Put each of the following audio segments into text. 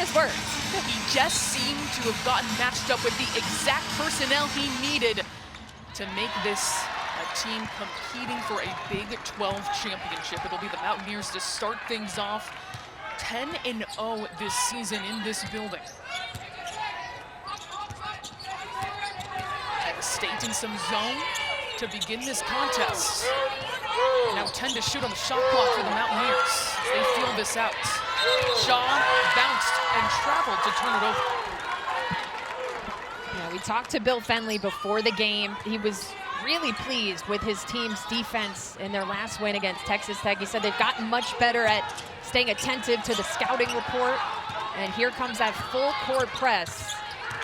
his words. He just seemed to have gotten matched up with the exact personnel he needed to make this a team competing for a Big 12 championship. It'll be the Mountaineers to start things off 10-0 this season in this building. Iowa State in some zone to begin this contest. Now 10 to shoot on the shot clock for the Mountaineers. They feel this out. Shaw bounced and traveled to turn it over. Yeah, we talked to Bill Fenley before the game. He was really pleased with his team's defense in their last win against Texas Tech. He said they've gotten much better at staying attentive to the scouting report. And here comes that full court press,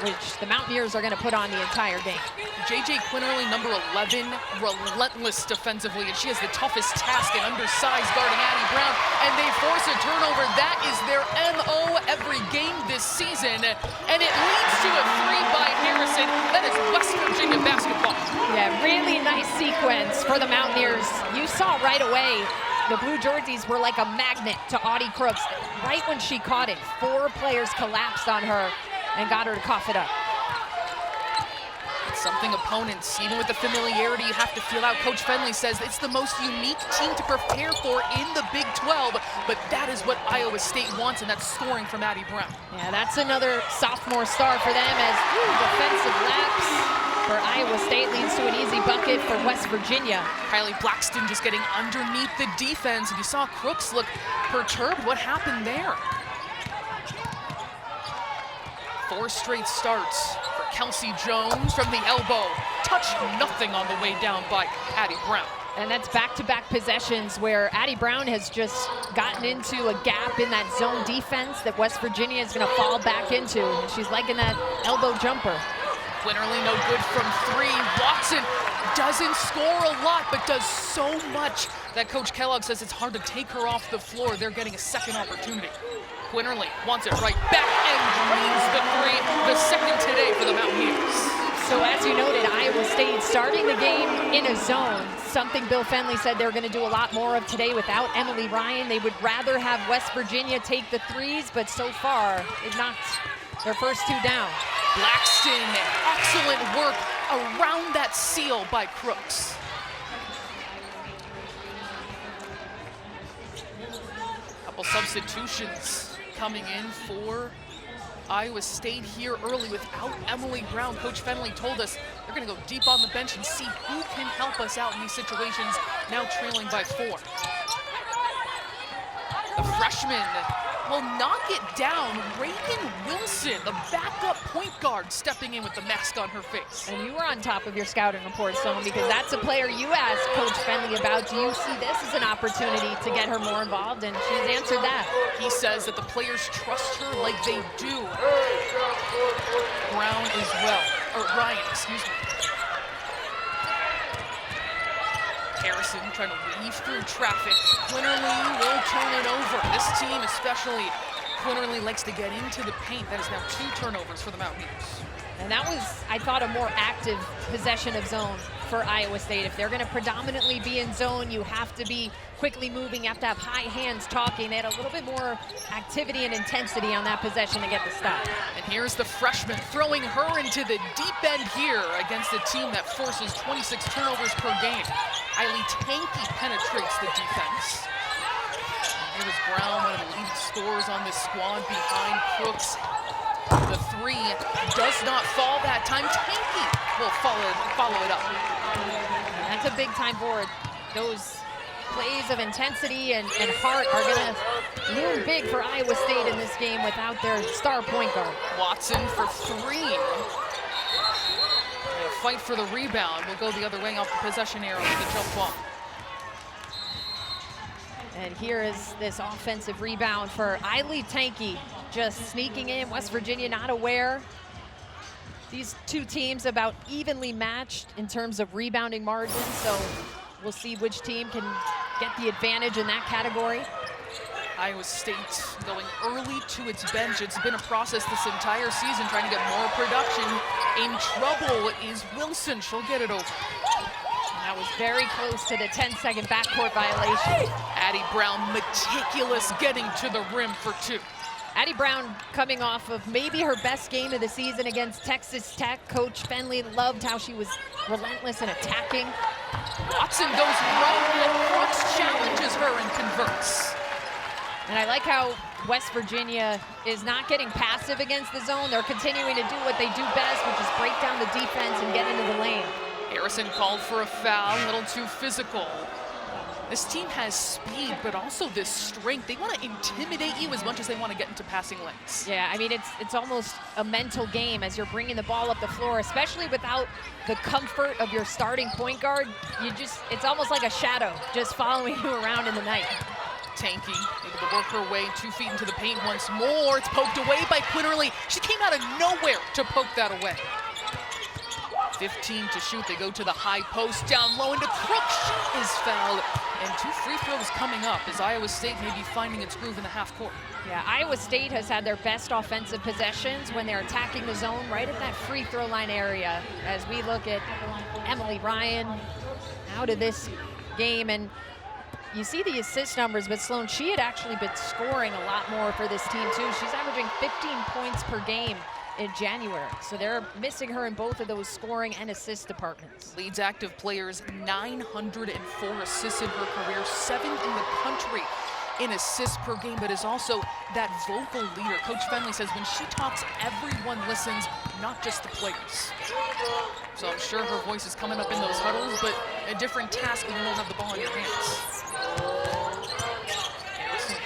which the Mountaineers are going to put on the entire game. JJ Quinerly, number 11, relentless defensively, and she has the toughest task at undersized guarding Addy Brown, and they force a turnover. That is their MO every game this season, and it leads to a three by Harrison. That is West Virginia basketball. Yeah, really nice sequence for the Mountaineers. You saw right away the blue jerseys were like a magnet to Audi Crooks. Right when she caught it, 4 players collapsed on her and got her to cough it up. It's something opponents, even with the familiarity, you have to feel out. Coach Fenley says it's the most unique team to prepare for in the Big 12, but that is what Iowa State wants, and that's scoring from Addy Brown. Yeah, that's another sophomore star for them as defensive lapse for Iowa State leads to an easy bucket for West Virginia. Kylie Blackston just getting underneath the defense. If you saw Crooks look perturbed, what happened there? 4 straight starts for Kelsey Jones from the elbow. Touched nothing on the way down by Addy Brown. And that's back-to-back possessions where Addy Brown has just gotten into a gap in that zone defense that West Virginia is going to fall back into. And she's liking that elbow jumper. Quinerly no good from 3. Watson doesn't score a lot, but does so much that Coach Kellogg says it's hard to take her off the floor. They're getting a second opportunity. Quinerly wants it right back and drains the 3, the second today for the Mountaineers. So as you noted, Iowa State starting the game in a zone, something Bill Fenley said they were going to do a lot more of today without Emily Ryan. They would rather have West Virginia take the 3s, but so far they've knocked their first 2 down. Blackston, excellent work around that seal by Crooks. Couple substitutions coming in for Iowa State here early without Emily Brown. Coach Fenley told us they're going to go deep on the bench and see who can help us out in these situations, now trailing by 4. The freshman will knock it down. Reagan Wilson, the backup point guard, stepping in with the mask on her face. And you were on top of your scouting report, Sloan, because that's a player you asked Coach Fenley about. Do you see this as an opportunity to get her more involved? And she's answered that. He says that the players trust her like they do. Brown as well, or Ryan, excuse me. Harrison trying to weave through traffic. Quinerly will turn it over. This team especially, Quinerly likes to get into the paint. That is now 2 turnovers for the Mountaineers. And that was, I thought, a more active possession of zone for Iowa State. If they're going to predominantly be in zone, you have to be quickly moving. You have to have high hands talking. They had a little bit more activity and intensity on that possession to get the stop. And here's the freshman throwing her into the deep end here against a team that forces 26 turnovers per game. Eileen Tanky penetrates the defense. And here is Brown, one of the leading scorers on this squad behind Crooks. The 3 does not fall that time. Tanky will follow it up. And that's a big time board. Those plays of intensity and heart are going to loom big for Iowa State in this game without their star point guard. Watson for 3. A fight for the rebound will go the other way off the possession arrow with the jump ball. And here is this offensive rebound for Eileen Tanky, just sneaking in. West Virginia not aware. These 2 teams about evenly matched in terms of rebounding margin, so we'll see which team can get the advantage in that category. Iowa State going early to its bench. It's been a process this entire season trying to get more production. In trouble is Wilson. She'll get it over. That was very close to the 10-second backcourt violation. Addy Brown meticulous getting to the rim for 2. Addy Brown coming off of maybe her best game of the season against Texas Tech. Coach Fenley loved how she was relentless and attacking. Watson goes wrong, and Crooks challenges her and converts. And I like how West Virginia is not getting passive against the zone. They're continuing to do what they do best, which is break down the defense and get into the lane. Harrison called for a foul, a little too physical. This team has speed, but also this strength. They want to intimidate you as much as they want to get into passing lanes. Yeah, I mean, it's almost a mental game as you're bringing the ball up the floor, especially without the comfort of your starting point guard. It's almost like a shadow just following you around in the night. Tanky able to work her way 2 feet into the paint once more. It's poked away by Quinerly. She came out of nowhere to poke that away. 15 to shoot. They go to the high post, down low into Crooks. She is fouled. And 2 free throws coming up as Iowa State may be finding its groove in the half court. Yeah, Iowa State has had their best offensive possessions when they're attacking the zone right at that free throw line area. As we look at Emily Ryan out of this game, and you see the assist numbers, but Sloan, she had actually been scoring a lot more for this team too. She's averaging 15 points per game in January. So they're missing her in both of those scoring and assist departments. Leads active players, 904 assists in her career, 7th in the country in assists per game, but is also that vocal leader. Coach Fenley says when she talks, everyone listens, not just the players. So I'm sure her voice is coming up in those huddles, but a different task when you don't have the ball in your hands. Harrison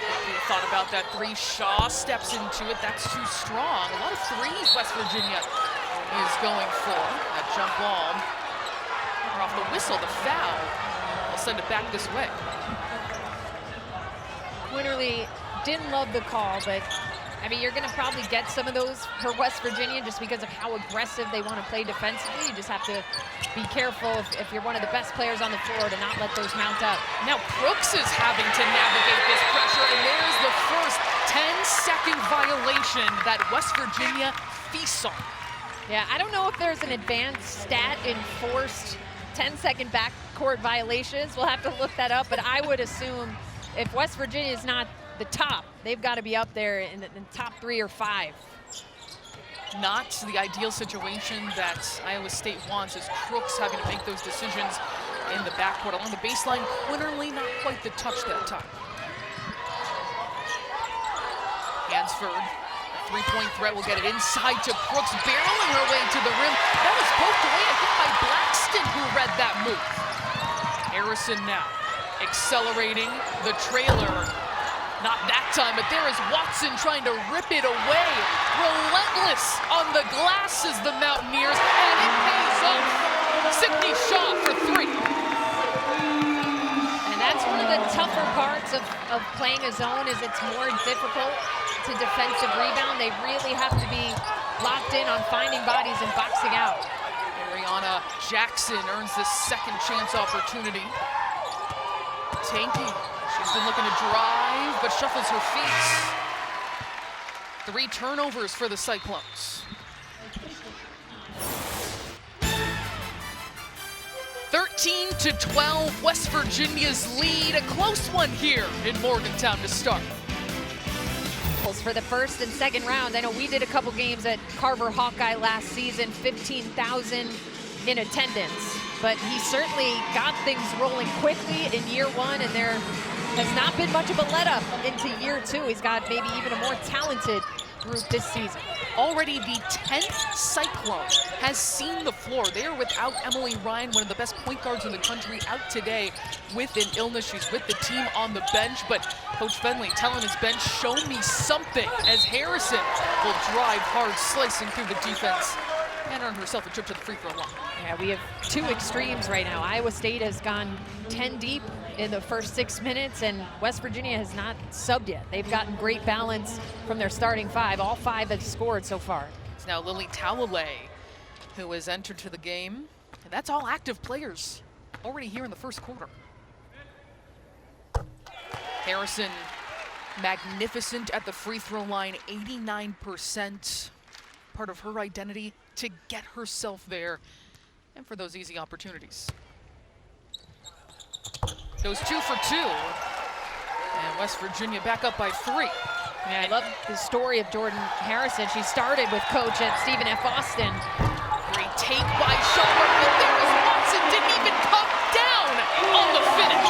thought about that three. Shaw steps into it. That's too strong. A lot of threes West Virginia is going for. That jump ball. Off the whistle, the foul. We'll send it back this way. Quinerly didn't love the call, but I mean, you're going to probably get some of those for West Virginia just because of how aggressive they want to play defensively. You just have to be careful if you're one of the best players on the floor to not let those mount up. Now Crooks is having to navigate this pressure, and there's the first 10-second violation that West Virginia feasts on. Yeah, I don't know if there's an advanced stat in forced 10-second backcourt violations. We'll have to look that up, but I would assume if West Virginia is not the top, they've got to be up there in the top 3 or 5. Not the ideal situation that Iowa State wants, as Crooks having to make those decisions in the backcourt. Along the baseline, Quinerly not quite the touch that time. Hansford, a three-point threat, will get it inside to Crooks, barreling her way to the rim. That was poked away, I think, by Blackston, who read that move. Harrison now accelerating the trailer. Not that time, but there is Watson trying to rip it away. Relentless on the glasses, the Mountaineers, and it pays off. Sydney Shaw for 3. And that's one of the tougher parts of playing a zone, is it's more difficult to defensive rebound. They really have to be locked in on finding bodies and boxing out. Ariana Jackson earns the second chance opportunity. Tanky, she's been looking to drive, but shuffles her feet. 3 turnovers for the Cyclones. 13-12, West Virginia's lead. A close one here in Morgantown to start. For the first and second round, I know we did a couple games at Carver Hawkeye last season, 15,000 in attendance. But he certainly got things rolling quickly in year 1, and there has not been much of a let up into year 2. He's got maybe even a more talented group this season. Already the 10th Cyclone has seen the floor. They are without Emily Ryan, one of the best point guards in the country, out today with an illness. She's with the team on the bench, but Coach Fenley telling his bench, show me something, as Harrison will drive hard, slicing through the defense and earn herself a trip to the free throw line. Yeah, we have 2 extremes right now. Iowa State has gone 10 deep in the first 6 minutes, and West Virginia has not subbed yet. They've gotten great balance from their starting 5. All 5 have scored so far. It's now Lily Talalay who has entered to the game, and that's all active players already here in the first quarter. Harrison, magnificent at the free throw line, 89%. Part of her identity to get herself there and for those easy opportunities. Goes 2 for 2. And West Virginia back up by 3. Yeah, I love the story of Jordan Harrison. She started with coach at Stephen F. Austin. Great take by Shaw, but there was Watson, didn't even come down on the finish.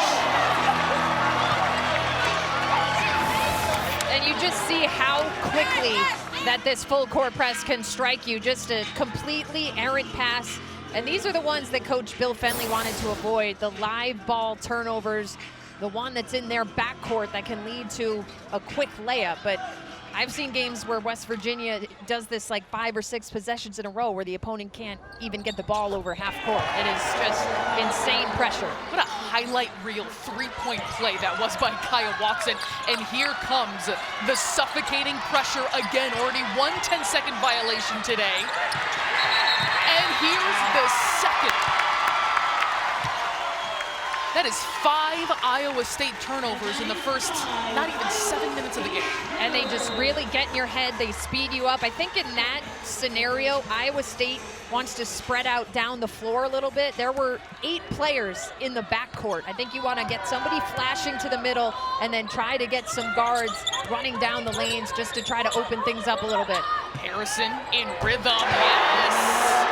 And you just see how quickly that this full court press can strike you. Just a completely errant pass. And these are the ones that Coach Bill Fenley wanted to avoid, the live ball turnovers, the one that's in their backcourt that can lead to a quick layup. But I've seen games where West Virginia does this like 5 or 6 possessions in a row where the opponent can't even get the ball over half court. It is just insane pressure. What a highlight reel 3-point play that was by Kyah Watson. And here comes the suffocating pressure again. Already one 10-second violation today. And here's the second. That is 5 Iowa State turnovers in the first not even 7 minutes of the game. And they just really get in your head. They speed you up. I think in that scenario, Iowa State wants to spread out down the floor a little bit. There were 8 players in the backcourt. I think you want to get somebody flashing to the middle and then try to get some guards running down the lanes just to try to open things up a little bit. Harrison in rhythm, yes.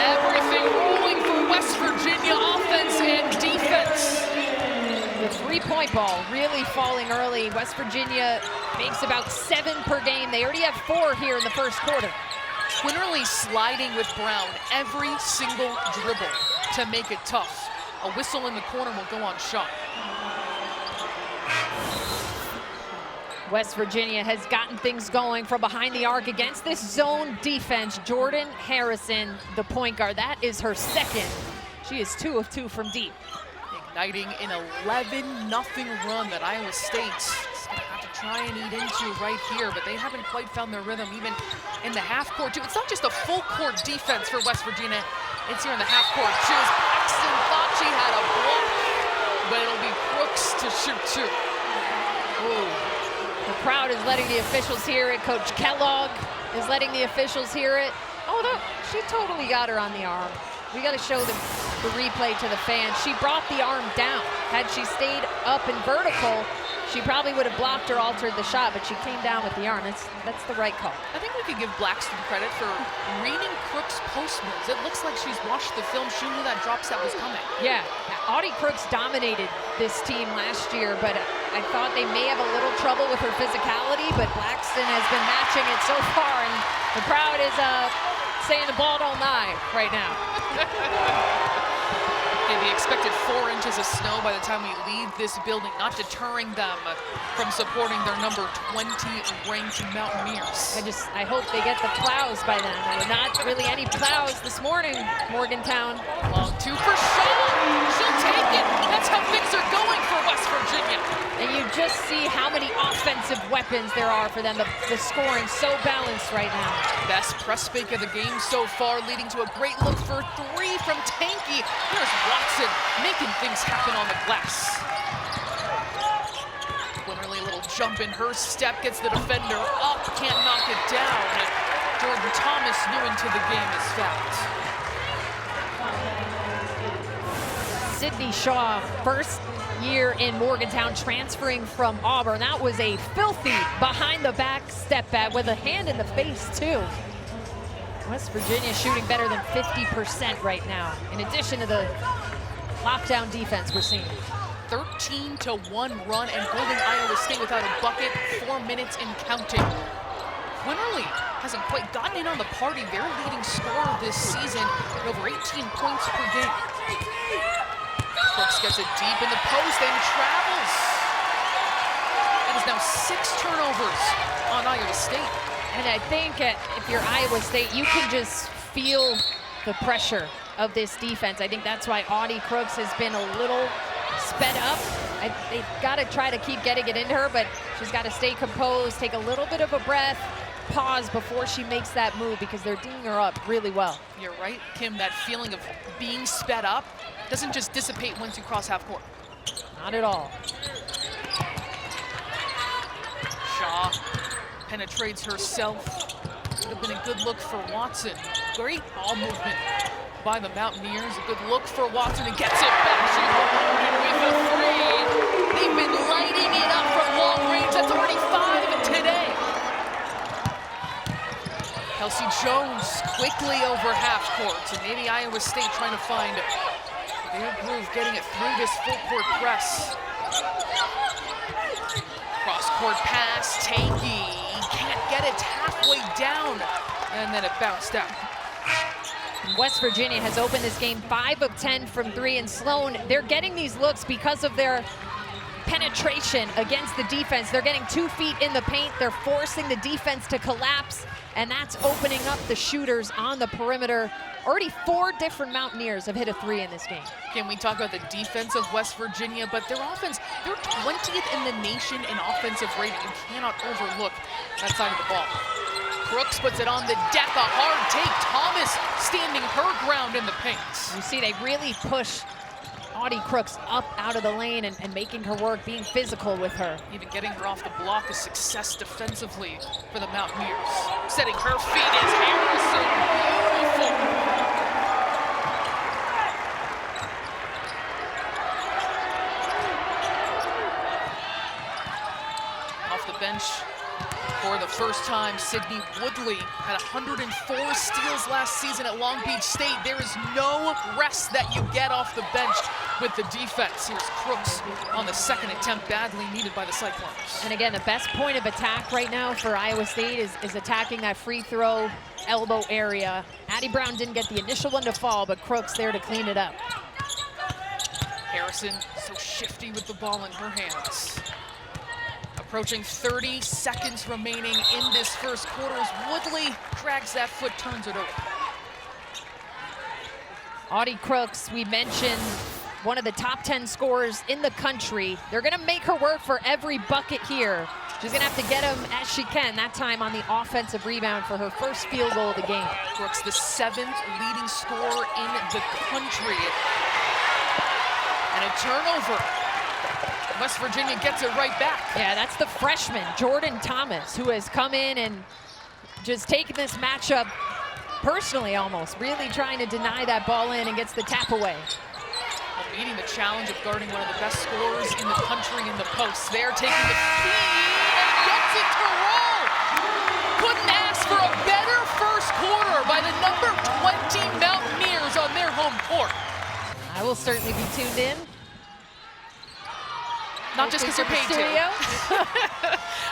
Everything rolling for West Virginia offense and defense. The 3-point ball really falling early. West Virginia makes about 7 per game. They already have 4 here in the first quarter. Quinerly sliding with Brown every single dribble to make it tough. A whistle in the corner will go on shot. West Virginia has gotten things going from behind the arc against this zone defense. Jordan Harrison, the point guard, that is her second. She is 2 of 2 from deep. Igniting an 11-0 run that Iowa State's going to have to try and eat into right here, but they haven't quite found their rhythm even in the half court too. It's not just a full court defense for West Virginia, it's here in the half court too. Paxton thought she had a block, but it'll be Crooks to shoot 2. Ooh. The crowd is letting the officials hear it. Coach Kellogg is letting the officials hear it. Oh, no, she totally got her on the arm. We got to show them the replay to the fans. She brought the arm down. Had she stayed up and vertical, she probably would have blocked or altered the shot, but she came down with the arm. That's the right call. I think we could give Blackston credit for reading Crooks' post moves. It looks like she's watched the film. She knew that drop set was coming. Yeah, Audi Crooks dominated this team last year, but I thought they may have a little trouble with her physicality, but Blackston has been matching it so far, and the crowd is saying the ball don't lie right now. And the expected 4 inches of snow by the time we leave this building, not deterring them from supporting their number 20 ranked Mountaineers. I hope they get the plows by then. There were not really any plows this morning, Morgantown. Long 2 for Shaw. She'll take it. That's how things are going for West Virginia. And you just see how many offensive weapons there are for them. The scoring so balanced right now. Best press fake of the game so far, leading to a great look for 3 from Tanky. There's Watson making things happen on the glass. Quinerly, a little jump in her step, gets the defender up, can't knock it down. Jordan Thomas, new into the game, is fouled. Sydney Shaw, first year in Morgantown, transferring from Auburn. That was a filthy behind-the-back step back with a hand in the face, too. West Virginia shooting better than 50% right now, in addition to the lockdown defense we're seeing. 13-1 run and holding Iowa State without a bucket, 4 minutes and counting. Quinerly hasn't quite gotten in on the party. Their leading scorer this season at over 18 points per game. Crooks gets it deep in the post and travels. It is now 6 turnovers on Iowa State. And I think if you're Iowa State, you can just feel the pressure of this defense. I think that's why Audi Crooks has been a little sped up. They've got to try to keep getting it into her, but she's got to stay composed, take a little bit of a breath, pause before she makes that move, because they're D'ing her up really well. You're right, Kim, that feeling of being sped up doesn't just dissipate once you cross half court. Not at all. Shaw penetrates herself. Would have been a good look for Watson. Great ball movement by the Mountaineers. A good look for Watson, and gets it back. She's rewarded with a 3. They've been lighting it up from long range. That's already 5 today. Kelsey Jones quickly over half court, and maybe Iowa State trying to find their groove, getting it through this full court press. Cross court pass, Tanky can't get it halfway down, and then it bounced out. West Virginia has opened this game 5 of 10 from 3, and Sloan, they're getting these looks because of their penetration against the defense. They're getting 2 feet in the paint. They're forcing the defense to collapse, and that's opening up the shooters on the perimeter. Already 4 different Mountaineers have hit a 3 in this game. Can we talk about the defense of West Virginia, but their offense, they're 20th in the nation in offensive rating. You cannot overlook that side of the ball. Crooks puts it on the deck, a hard take. Thomas standing her ground in the paint. You see, they really push Audi Crooks up out of the lane and making her work, being physical with her. Even getting her off the block is success defensively for the Mountaineers. Setting her feet is Harrison. Beautiful. Off the bench for the first time, Sydney Woodley had 104 steals last season at Long Beach State. There is no rest that you get off the bench with the defense. Here's Crooks on the second attempt, badly needed by the Cyclones. And again, the best point of attack right now for Iowa State is attacking that free throw elbow area. Addy Brown didn't get the initial one to fall, but Crooks there to clean it up. Harrison so shifty with the ball in her hands. Approaching 30 seconds remaining in this first quarter as Woodley drags that foot, turns it over. Audi Crooks, we mentioned, one of the top 10 scorers in the country. They're gonna make her work for every bucket here. She's gonna have to get them as she can, that time on the offensive rebound for her first field goal of the game. Crooks, the 7th leading scorer in the country. And a turnover. West Virginia gets it right back. Yeah, that's the freshman, Jordan Thomas, who has come in and just taken this matchup personally almost, really trying to deny that ball in and gets the tap away. Meeting the challenge of guarding one of the best scorers in the country in the post. They're taking the feed and gets it to roll. Couldn't ask for a better first quarter by the number 20 Mountaineers on their home court. I will certainly be tuned in. Not just because you're paid to.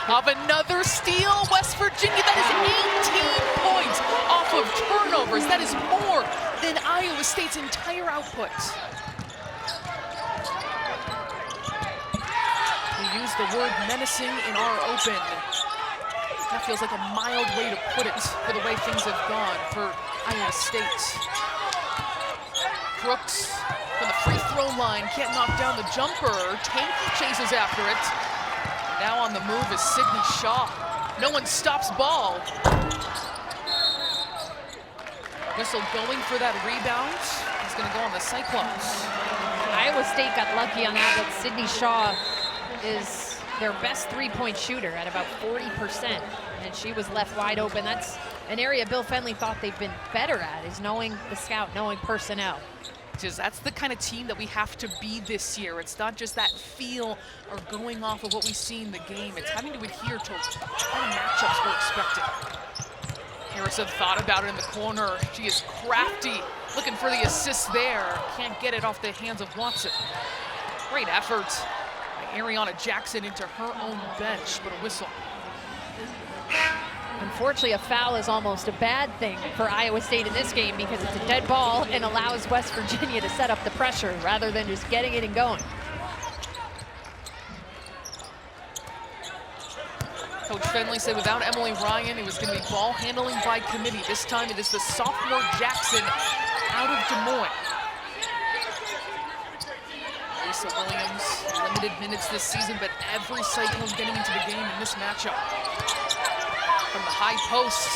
Of another steal, West Virginia, that is 18 points off of turnovers. That is more than Iowa State's entire output. We use the word menacing in our open. That feels like a mild way to put it for the way things have gone for Iowa State. Crooks from the free throw line can't knock down the jumper. Tanky chases after it. Now on the move is Sydney Shaw. No one stops ball. Whistle going for that rebound. He's going to go on the Cyclones. Iowa State got lucky on that, but Sydney Shaw is their best three-point shooter at about 40%, and she was left wide open. That's an area Bill Fenley thought they've been better at, is knowing the scout, knowing personnel. That's the kind of team that we have to be this year. It's not just that feel or going off of what we see in the game. It's having to adhere to what kind of matchups we're expecting. Harrison thought about it in the corner. She is crafty, looking for the assist there. Can't get it off the hands of Watson. Great effort by Ariana Jackson into her own bench, but a whistle. Unfortunately, a foul is almost a bad thing for Iowa State in this game because it's a dead ball and allows West Virginia to set up the pressure rather than just getting it and going. Coach Fenley said without Emily Ryan, it was going to be ball handling by committee. This time it is the sophomore Jackson out of Des Moines. Lisa Williams, limited minutes this season, but every Cyclone getting into the game in this matchup. From the high post,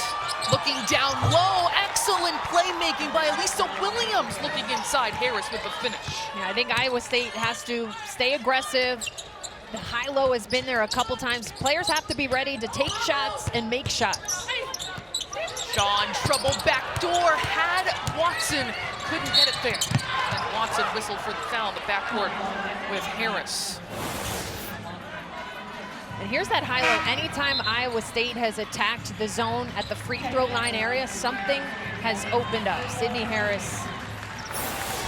looking down low, excellent playmaking by Lisa Williams, looking inside Harris with the finish. Yeah, I think Iowa State has to stay aggressive. The high-low has been there a couple times. Players have to be ready to take shots and make shots. Shaw in trouble, backdoor, had Watson, couldn't get it there. And Watson whistled for the foul in the backcourt with Harris. And here's that high-low. Anytime Iowa State has attacked the zone at the free throw line area, something has opened up. Sydney Harris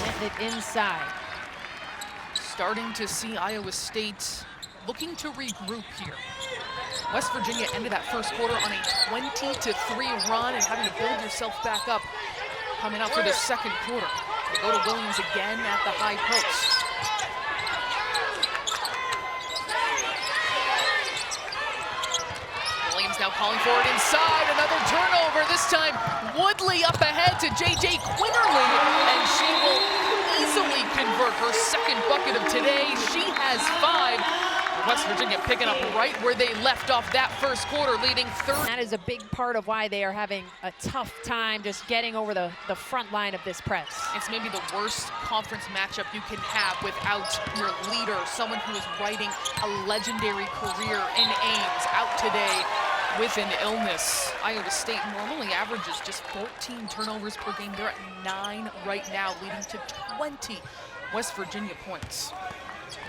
getting it inside. Starting to see Iowa State looking to regroup here. West Virginia ended that first quarter on a 20-3 run and having to build yourself back up coming out for the second quarter. They go to Williams again at the high post. Williams now calling for it inside, another turnover, this time Woodley up ahead to JJ Quinerly, and she will easily convert her second bucket of today. She has 5. West Virginia picking up right where they left off that first quarter, leading 30. That is a big part of why they are having a tough time just getting over the front line of this press. It's maybe the worst conference matchup you can have without your leader, someone who is writing a legendary career in Ames, out today with an illness. Iowa State normally averages just 14 turnovers per game. They're at 9 right now, leading to 20 West Virginia points.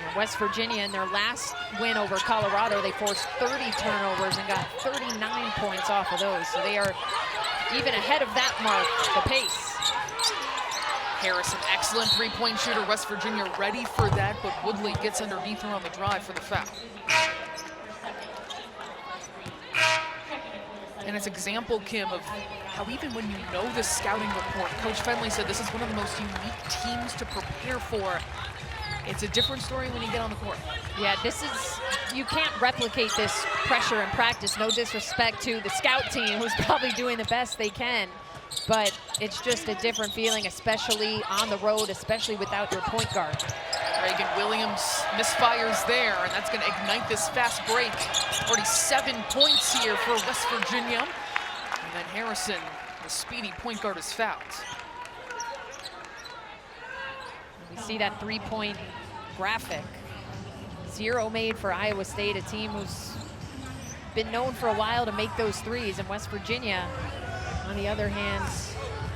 And West Virginia, in their last win over Colorado, they forced 30 turnovers and got 39 points off of those. So they are even ahead of that mark, the pace. Harrison, excellent three-point shooter. West Virginia ready for that, but Woodley gets underneath her on the drive for the foul. And it's example, Kim, of how even when you know the scouting report, Coach Fenley said this is one of the most unique teams to prepare for. It's a different story when you get on the court. Yeah, you can't replicate this pressure in practice. No disrespect to the scout team, who's probably doing the best they can. But it's just a different feeling, especially on the road, especially without your point guard. Reagan Williams misfires there, and that's going to ignite this fast break. Already 7 points here for West Virginia. And then Harrison, the speedy point guard, is fouled. We see that three-point graphic. 0 made for Iowa State, a team who's been known for a while to make those threes. And West Virginia, on the other hand,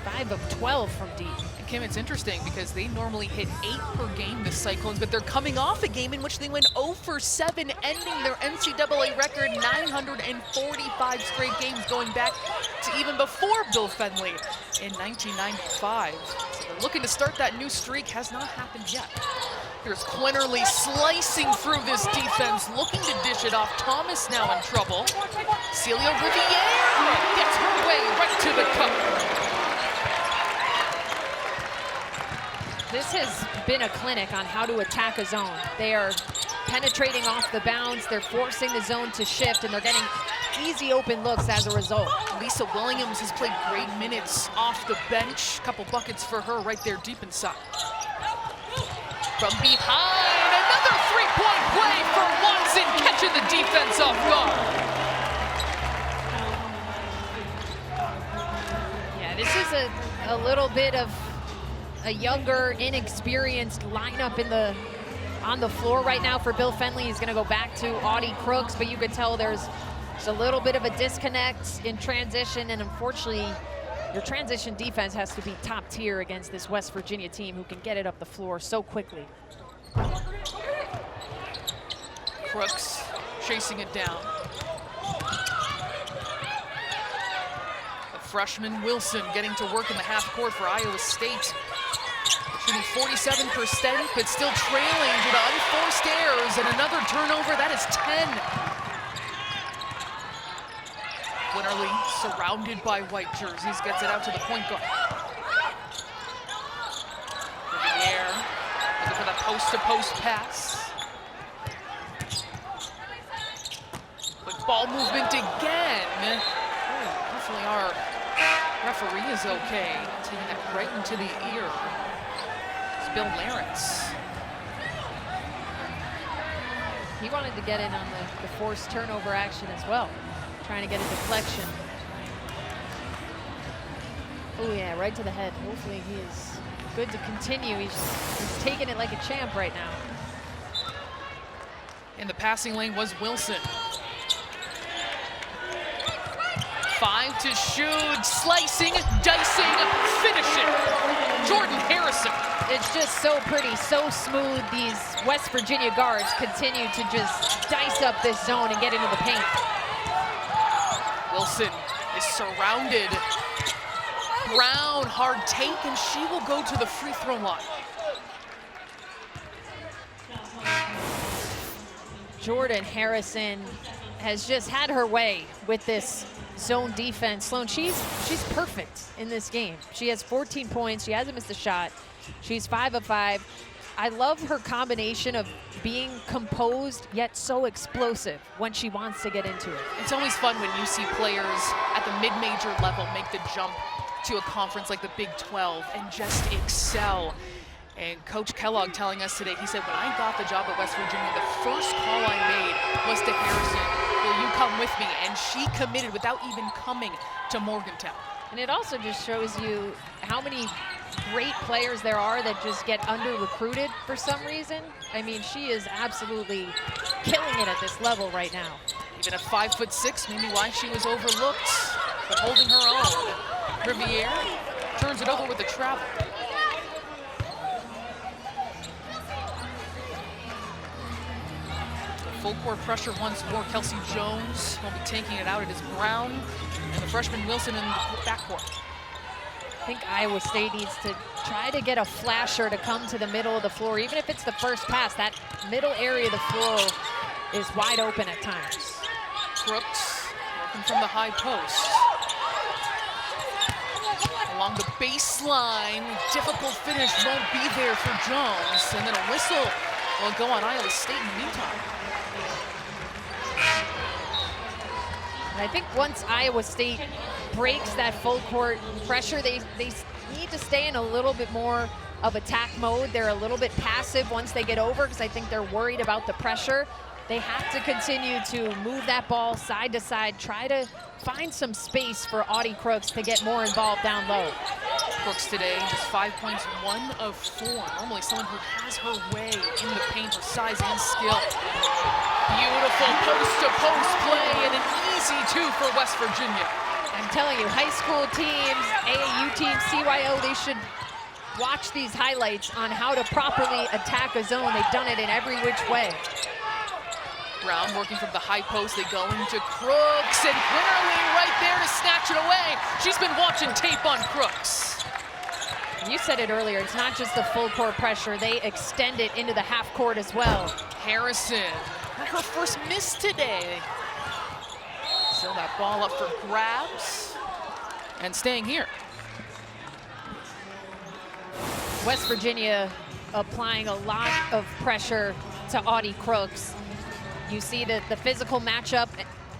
5 of 12 from deep. And Kim, it's interesting because they normally hit 8 per game, the Cyclones, but they're coming off a game in which they went 0 for 7, ending their NCAA record 945 straight games, going back to even before Bill Fenley in 1995. So they're looking to start that new streak. Has not happened yet. Here's Quinerly slicing through this defense, looking to dish it off. Thomas now in trouble. Celia Riviere gets her way right to the cup. This has been a clinic on how to attack a zone. They are penetrating off the bounds, they're forcing the zone to shift, and they're getting easy open looks as a result. Lisa Williams has played great minutes off the bench. Couple buckets for her right there deep inside. From behind, another three-point play for Watson, catching the defense off guard. Yeah, this is a little bit of a younger, inexperienced lineup on the floor right now for Bill Fenley. He's gonna go back to Audi Crooks, but you could tell there's a little bit of a disconnect in transition, and unfortunately, your transition defense has to be top tier against this West Virginia team who can get it up the floor so quickly. Crooks chasing it down. The freshman Wilson getting to work in the half court for Iowa State. Shooting 47%, but still trailing due to unforced errors, and another turnover. That is 10. Quinerly surrounded by white jerseys, gets it out to the point guard. Riviere looking for the post-to-post pass. Quick ball movement again. Hopefully our referee is okay. Taking that right into the ear. Bill Lawrence. He wanted to get in on the forced turnover action as well, trying to get a deflection. Oh yeah, right to the head. Hopefully he is good to continue. He's taking it like a champ right now. In the passing lane was Wilson. 5 to shoot, slicing, dicing, finishing. Jordan Harrison. It's just so pretty, so smooth. These West Virginia guards continue to just dice up this zone and get into the paint. Wilson is surrounded. Brown, hard take, and she will go to the free throw line. Jordan Harrison has just had her way with this zone defense. Sloan, she's perfect in this game. She has 14 points. She hasn't missed a shot. She's 5 of 5. I love her combination of being composed yet so explosive when she wants to get into it. It's always fun when you see players at the mid-major level make the jump to a conference like the Big 12 and just excel. And Coach Kellogg telling us today, he said, when I got the job at West Virginia, the first call I made was to Harrison, will you come with me? And she committed without even coming to Morgantown. And it also just shows you how many great players there are that just get under-recruited for some reason. I mean, she is absolutely killing it at this level right now. Even at 5'6", maybe why she was overlooked, but holding her own. Riviere turns it over with the travel. Full court pressure once more. Kelsey Jones will be taking it out. It is Brown and the freshman Wilson in the backcourt. I think Iowa State needs to try to get a flasher to come to the middle of the floor. Even if it's the first pass, that middle area of the floor is wide open at times. Crooks working from the high post. Along the baseline, difficult finish won't be there for Jones. And then a whistle will go on Iowa State in the meantime. And I think once Iowa State breaks that full court pressure, they need to stay in a little bit more of attack mode. They're a little bit passive once they get over because I think they're worried about the pressure. They have to continue to move that ball side to side, try to find some space for Audi Crooks to get more involved down low. Crooks today, just 5 points, 1 of 4. Normally someone who has her way in the paint, her size and skill. Beautiful post-to-post play and an easy 2 for West Virginia. I'm telling you, high school teams, AAU teams, CYO, they should watch these highlights on how to properly attack a zone. They've done it in every which way. Brown working from the high post, they go into Crooks, and Quinerly right there to snatch it away. She's been watching tape on Crooks. You said it earlier, it's not just the full court pressure, they extend it into the half court as well. Harrison, not her first miss today. So that ball up for grabs, and staying here. West Virginia applying a lot of pressure to Audi Crooks. You see the physical matchup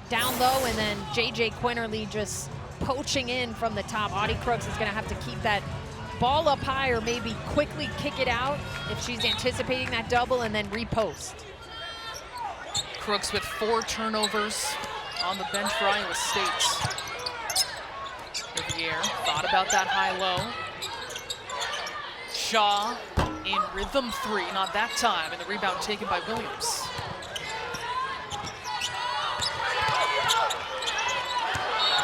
down low, and then JJ Quinerly just poaching in from the top. Audi Crooks is gonna have to keep that ball up high or maybe quickly kick it out if she's anticipating that double and then repost. Crooks with 4 turnovers on the bench for Iowa State. Riviere thought about that high-low. Shaw in rhythm 3, not that time, and the rebound taken by Williams.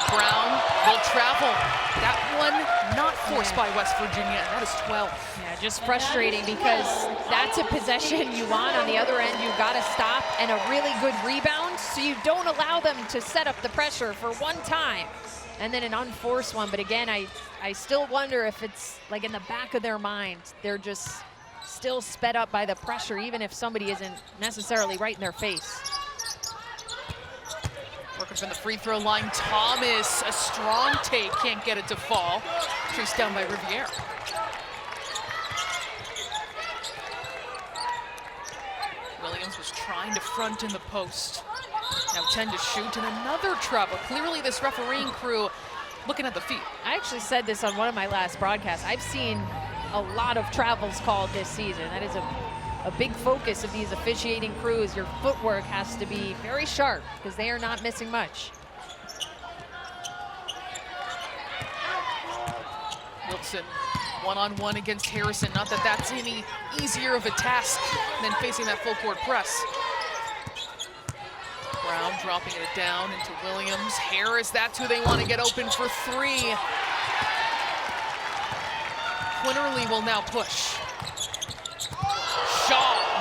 Brown will travel. That one not forced by West Virginia, and that is 12. Yeah, just frustrating because that's a possession you want. On the other end, you've got to stop and a really good rebound, so you don't allow them to set up the pressure for one time. And then an unforced one, but again, I still wonder if it's like in the back of their mind, they're just still sped up by the pressure, even if somebody isn't necessarily right in their face. Working from the free throw line, Thomas, a strong take, can't get it to fall. Chased down by Riviere. Williams was trying to front in the post. Now 10 to shoot, and another travel. Clearly this refereeing crew looking at the feet. I actually said this on one of my last broadcasts. I've seen a lot of travels called this season. That is a big focus of these officiating crews. Your footwork has to be very sharp because they are not missing much. Wilson, one-on-one against Harrison. Not that that's any easier of a task than facing that full court press. Brown dropping it down into Williams. Harris, that's who they want to get open for 3. Quinerly will now push.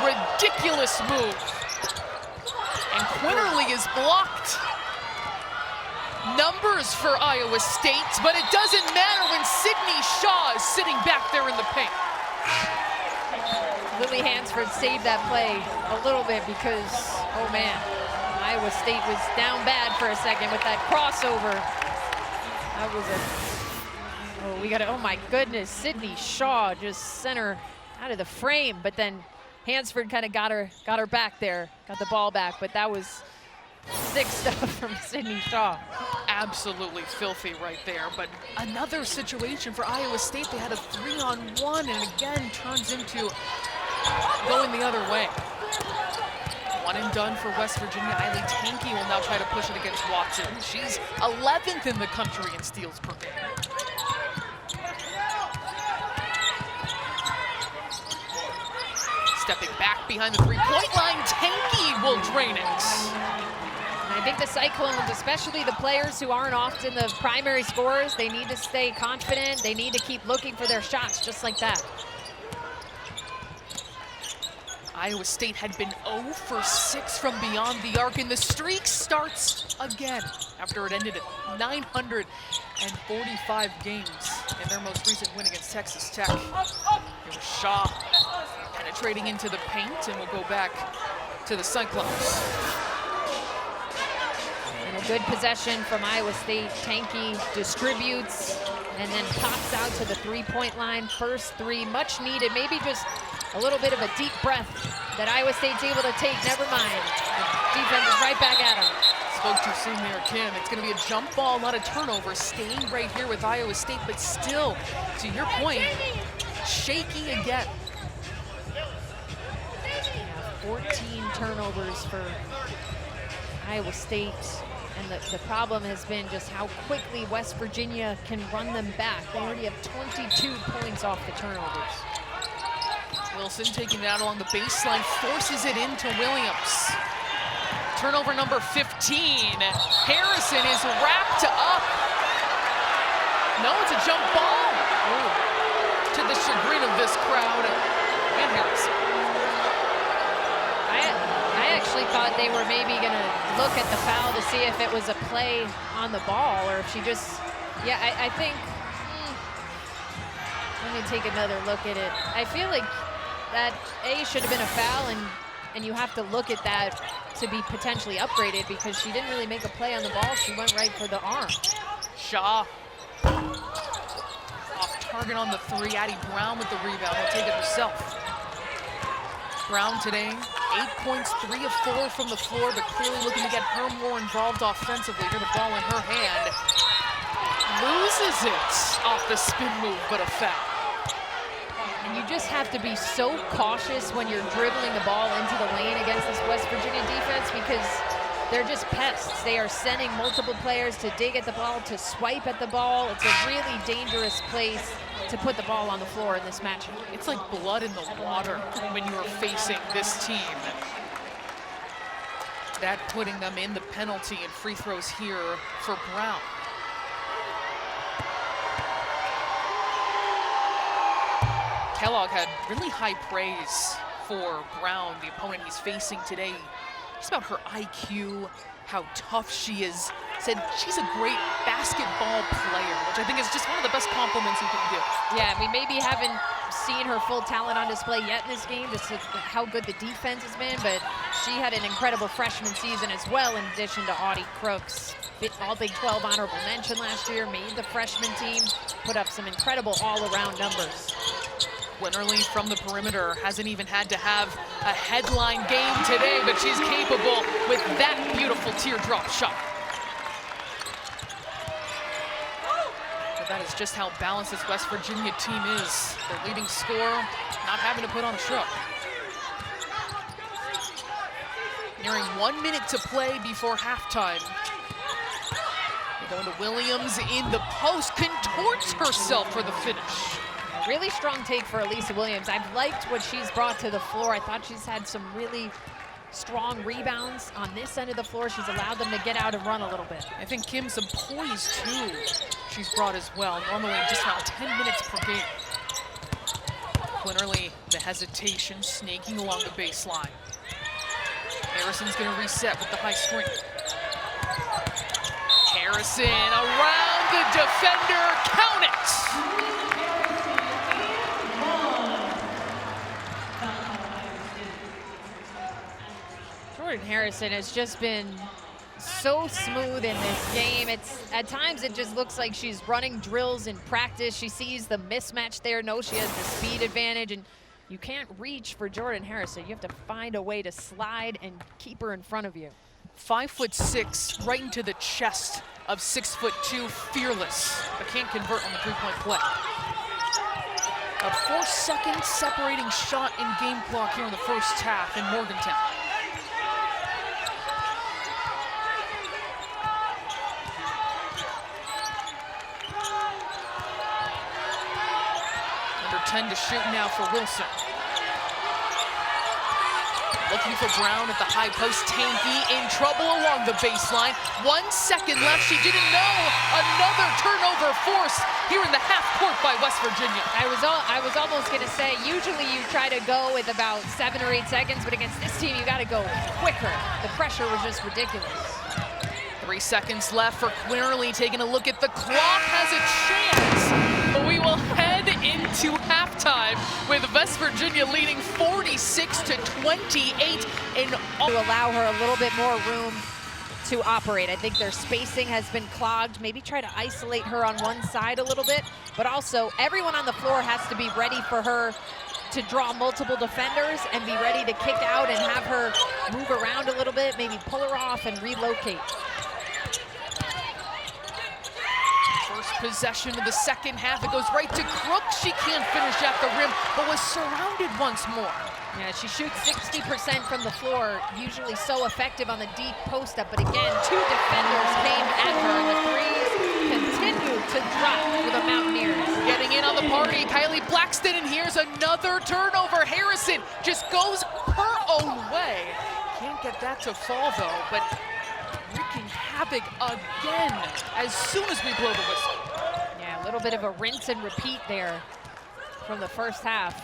ridiculous move. And Quinerly is blocked. Numbers for Iowa State, but it doesn't matter when Sydney Shaw is sitting back there in the paint. Lily Hansford saved that play a little bit because, oh man, Iowa State was down bad for a second with that crossover. That was oh my goodness, Sydney Shaw just sent her out of the frame, but then Hansford kind of got her back there, got the ball back, but that was sick stuff from Sydney Shaw. Absolutely filthy right there, but another situation for Iowa State. They had a 3-on-1 and again turns into going the other way. One and done for West Virginia. Eiley Tankey will now try to push it against Watson. She's 11th in the country in steals per game. Stepping back behind the three-point line, Tankey will drain it. I think the Cyclones, especially the players who aren't often the primary scorers, they need to stay confident. They need to keep looking for their shots just like that. Iowa State had been 0 for 6 from beyond the arc, and the streak starts again after it ended at 945 games in their most recent win against Texas Tech. It was Shaw penetrating into the paint, and we'll go back to the Cyclones. And a good possession from Iowa State. Tankey distributes and then pops out to the three-point line. First three, much needed. Maybe just a little bit of a deep breath that Iowa State's able to take. Never mind. The defense is right back at them. Spoke too soon there, Kim. It's going to be a jump ball, not a turnover. Staying right here with Iowa State, but still, to your point, shaky again. 14 turnovers for Iowa State. And the problem has been just how quickly West Virginia can run them back. They already have 22 points off the turnovers. Wilson taking it out along the baseline, forces it into Williams. Turnover number 15. Harrison is wrapped up. No, it's a jump ball. Ooh. To the chagrin of this crowd and Harrison. I actually thought they were maybe gonna look at the foul to see if it was a play on the ball or if she just, yeah, I think, let me take another look at it. I feel like that should have been a foul, and you have to look at that to be potentially upgraded because she didn't really make a play on the ball. She went right for the arm. Shaw off target on the three. Addy Brown with the rebound. Will take it herself. Brown today, 8 points, 3 of 4 from the floor, but clearly looking to get her more involved offensively. Got the ball in her hand. Loses it off the spin move, but a foul. And you just have to be so cautious when you're dribbling the ball into the lane against this West Virginia defense because they're just pests. They are sending multiple players to dig at the ball, to swipe at the ball. It's a really dangerous place to put the ball on the floor in this matchup. It's like blood in the water when you are facing this team. That putting them in the penalty and free throws here for Brown. Kellogg had really high praise for Brown, the opponent he's facing today. Just about her IQ, how tough she is. Said she's a great basketball player, which I think is just one of the best compliments you can give. Yeah, we maybe haven't seen her full talent on display yet in this game, just how good the defense has been, but she had an incredible freshman season as well, in addition to Audi Crooks. All Big 12 honorable mention last year, made the freshman team, put up some incredible all-around numbers. Quinerly from the perimeter hasn't even had to have a headline game today, but she's capable with that beautiful teardrop shot. But that is just how balanced this West Virginia team is. Their leading scorer not having to put on a show. Nearing 1 minute to play before halftime. They go to Williams in the post, contorts herself for the finish. Really strong take for Elisa Williams. I've liked what she's brought to the floor. I thought she's had some really strong rebounds on this end of the floor. She's allowed them to get out and run a little bit. I think Kim, some poise too she's brought as well. Normally just around 10 minutes per game. Quinerly, the hesitation, snaking along the baseline. Harrison's going to reset with the high screen. Harrison around the defender, count it! Jordan Harrison has just been so smooth in this game. At times it just looks like she's running drills in practice. She sees the mismatch there, knows she has the speed advantage, and you can't reach for Jordan Harrison. You have to find a way to slide and keep her in front of you. 5'6", right into the chest of 6'2", fearless, but can't convert on the three-point play. A 4-second separating shot in game clock here in the first half in Morgantown. Under 10 to shoot now for Wilson. Looking for Brown at the high post. Tanky in trouble along the baseline. 1 second left. She didn't know. Another turnover forced here in the half court by West Virginia. I was almost going to say, usually you try to go with about 7 or 8 seconds, but against this team, you got to go quicker. The pressure was just ridiculous. 3 seconds left for Quinerly. Taking a look at the clock, has a chance. But we will head into halftime with West Virginia leading 46-28 to allow her a little bit more room to operate. I think their spacing has been clogged. Maybe try to isolate her on one side a little bit, but also everyone on the floor has to be ready for her to draw multiple defenders and be ready to kick out and have her move around a little bit, maybe pull her off and relocate. First possession of the second half, it goes right to Crooks. She can't finish at the rim, but was surrounded once more. Yeah, she shoots 60% from the floor, usually so effective on the deep post-up, but again, 2 defenders came at her, and the threes continue to drop for the Mountaineers. Getting in on the party, Kylie Blackston, and here's another turnover. Harrison just goes her own way. Can't get that to fall, though, but wreaking havoc again as soon as we blow the whistle. Yeah, a little bit of a rinse and repeat there from the first half.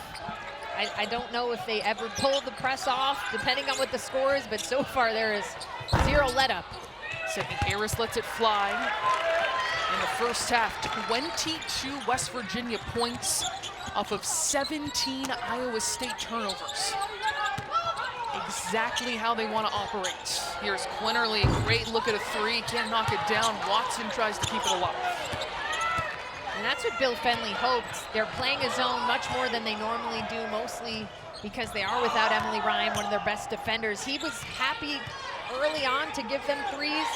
I don't know if they ever pulled the press off, depending on what the score is, but so far there is 0 let up. Sydney Harris lets it fly. In the first half, 22 West Virginia points off of 17 Iowa State turnovers. Exactly how they want to operate. Here's Quinerly, great look at a three, can't knock it down. Watson tries to keep it alive. And that's what Bill Fenley hoped. They're playing a zone much more than they normally do, mostly because they are without Emily Ryan, one of their best defenders. He was happy early on to give them threes.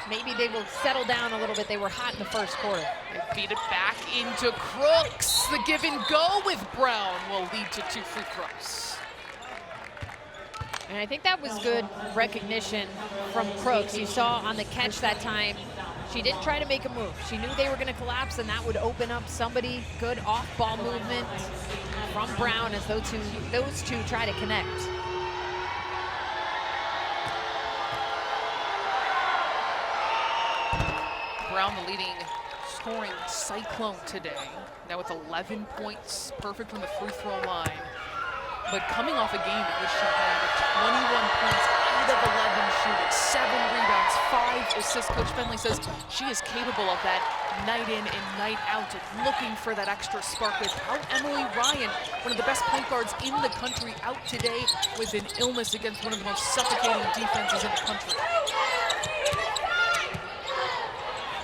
Maybe they will settle down a little bit. They were hot in the first quarter. They feed it back into Crooks. The give and go with Brown will lead to 2 free throws. And I think that was good recognition from Crooks. You saw on the catch that time, she didn't try to make a move. She knew they were going to collapse, and that would open up somebody. Good off-ball movement from Brown as those two try to connect. Brown, the leading scoring Cyclone today. Now with 11 points, perfect from the free throw line. But coming off a game in which she had 21 points, 8 of 11 shooting, 7 rebounds, 5 assists. Coach Fenley says she is capable of that night in and night out, and looking for that extra spark. Without Emily Ryan, one of the best point guards in the country, out today with an illness against one of the most suffocating defenses in the country.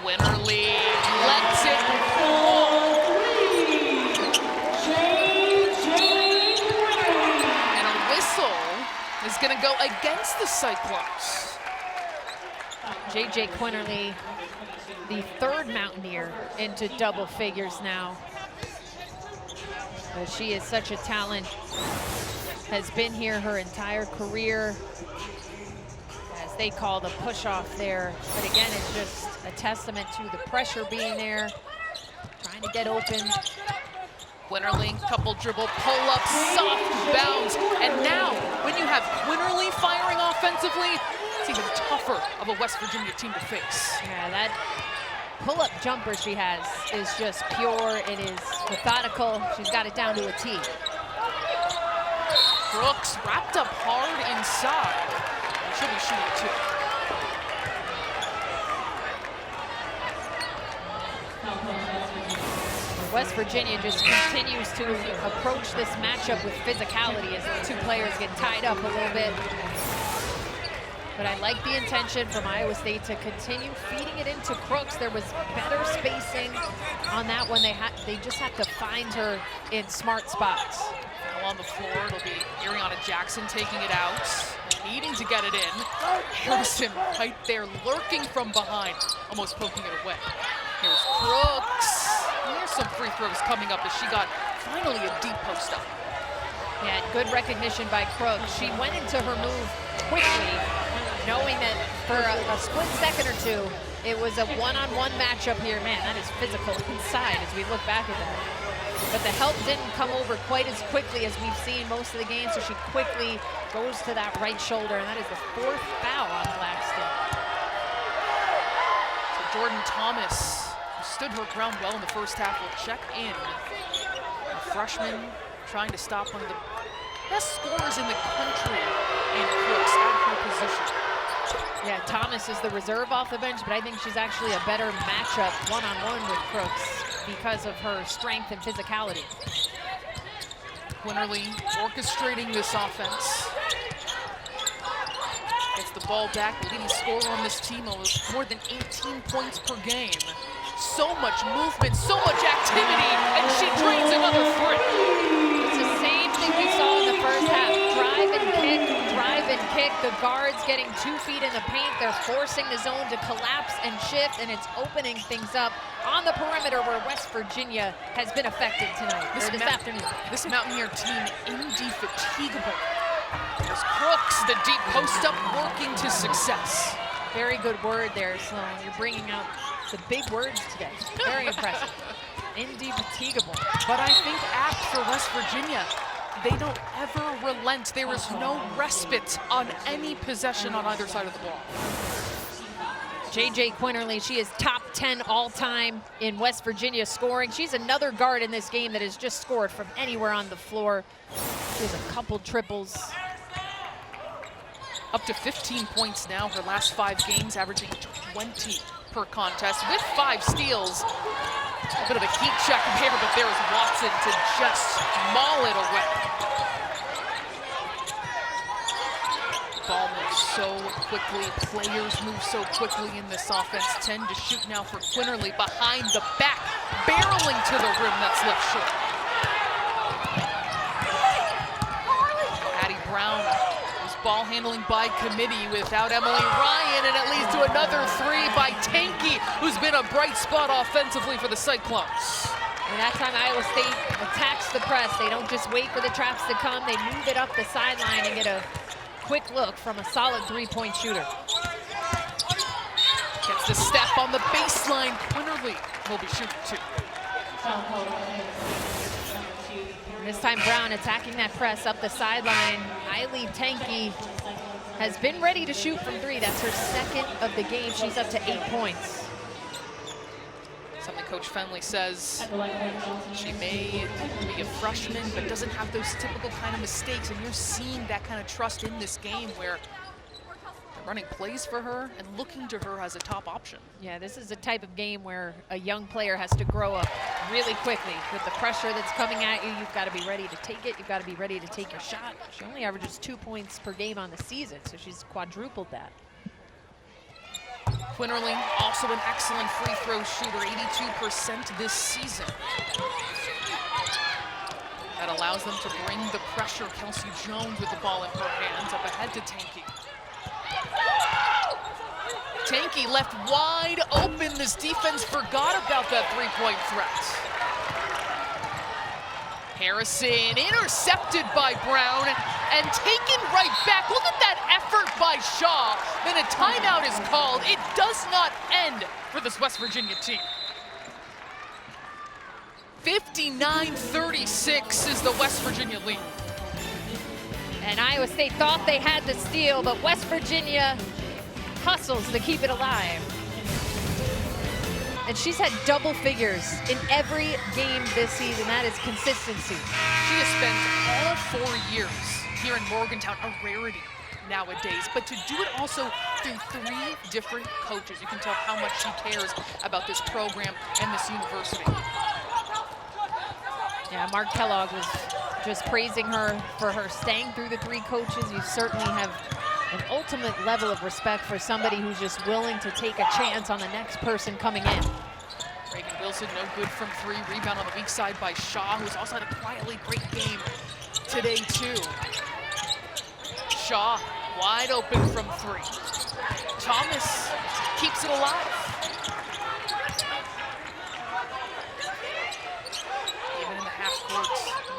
Quinerly lets it fall. Is going to go against the Cyclones. JJ Quinerly, the 3rd Mountaineer into double figures now. She is such a talent, has been here her entire career, as they call the push-off there. But again, it's just a testament to the pressure being there, trying to get open. Quinerly, couple dribble pull-ups, soft bounce, and now when you have Quinerly firing offensively, it's even tougher of a West Virginia team to face. Yeah, that pull-up jumper she has is just pure. It is methodical. She's got it down to a T. Crooks wrapped up hard inside. She'll be shooting too. West Virginia just continues to approach this matchup with physicality as the two players get tied up a little bit. But I like the intention from Iowa State to continue feeding it into Crooks. There was better spacing on that one. They just have to find her in smart spots. Now on the floor, it'll be Ariana Jackson taking it out, needing to get it in. Harrison right there, lurking from behind, almost poking it away. Here's Crooks. And there's some free throws coming up as she got finally a deep post up. Yeah, good recognition by Crooks. She went into her move quickly, knowing that for a split second or two, it was a one-on-one matchup here. Man, that is physical inside as we look back at that. But the help didn't come over quite as quickly as we've seen most of the game, so she quickly goes to that right shoulder, and that is the 4th foul on Blackston. So Jordan Thomas, who stood her ground well in the first half, will check in. A freshman trying to stop one of the best scorers in the country, and Crooks at her position. Yeah, Thomas is the reserve off the bench, but I think she's actually a better matchup one-on-one with Crooks because of her strength and physicality. Quinerly orchestrating this offense. Gets the ball back, the leading scorer on this team with more than 18 points per game. So much movement, so much activity, and she drains another three. It's the same thing we saw in the first half. Drive and kick. The guards getting 2 feet in the paint. They're forcing the zone to collapse and shift, and it's opening things up on the perimeter where West Virginia has been affected tonight, this afternoon. This Mountaineer team indefatigable. There's Crooks, the deep post up, working to success. Very good word there, Sloan. You're bringing out the big words today. Very impressive. Indefatigable. But I think apt for West Virginia. They don't ever relent. There is no respite on any possession on either side of the ball. JJ Quinerly, she is top 10 all-time in West Virginia scoring. She's another guard in this game that has just scored from anywhere on the floor. She has a couple triples. Up to 15 points now, her last 5 games, averaging 20 per contest with 5 steals. A bit of a heat check here, but there is Watson to just maul it away. Ball moves so quickly, players move so quickly in this offense. 10 to shoot now for Quinerly behind the back, barreling to the rim, that's left short. Addy Brown was ball handling by committee without Emily Ryan, and it leads to another 3 by Tanky, who's been a bright spot offensively for the Cyclones. And that time Iowa State attacks the press. They don't just wait for the traps to come, they move it up the sideline and get a quick look from a solid 3-point shooter. Gets the step on the baseline. Quinerly will be shooting 2. And this time Brown attacking that press up the sideline. Eileen Tanky has been ready to shoot from 3. That's her 2nd of the game. She's up to 8 points. Something Coach Fenley says, she may be a freshman, but doesn't have those typical kind of mistakes, and you're seeing that kind of trust in this game where they're running plays for her and looking to her as a top option. Yeah, this is a type of game where a young player has to grow up really quickly. With the pressure that's coming at you, you've got to be ready to take it. You've got to be ready to take your shot. She only averages 2 points per game on the season, so she's quadrupled that. Quinerly, also an excellent free throw shooter, 82% this season. That allows them to bring the pressure. Kelsey Jones with the ball in her hands, up ahead to Tanky. Tanky left wide open. This defense forgot about that 3-point threat. Harrison intercepted by Brown and taken right back. Look at that effort by Shaw. Then a timeout is called. It does not end for this West Virginia team. 59-36 is the West Virginia lead. And Iowa State thought they had the steal, but West Virginia hustles to keep it alive. And she's had double figures in every game this season. That is consistency. She has spent all 4 years here in Morgantown, a rarity nowadays, but to do it also through 3 different coaches, you can tell how much she cares about this program and this university. Yeah, Mark Kellogg was just praising her for her staying through the 3 coaches. You certainly have an ultimate level of respect for somebody who's just willing to take a chance on the next person coming in. Reagan Wilson, no good from 3. Rebound on the weak side by Shaw, who's also had a quietly great game today, too. Shaw, wide open from 3. Thomas keeps it alive. Even in the half court,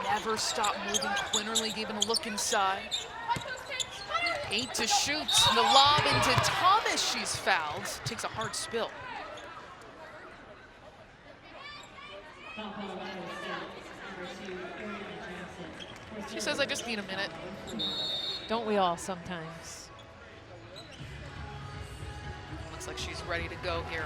never stop moving. Quinerly giving a look inside. 8 to shoot. The lob into Thomas. She's fouled. Takes a hard spill. She says, I just need a minute. Don't we all sometimes? Looks like she's ready to go here.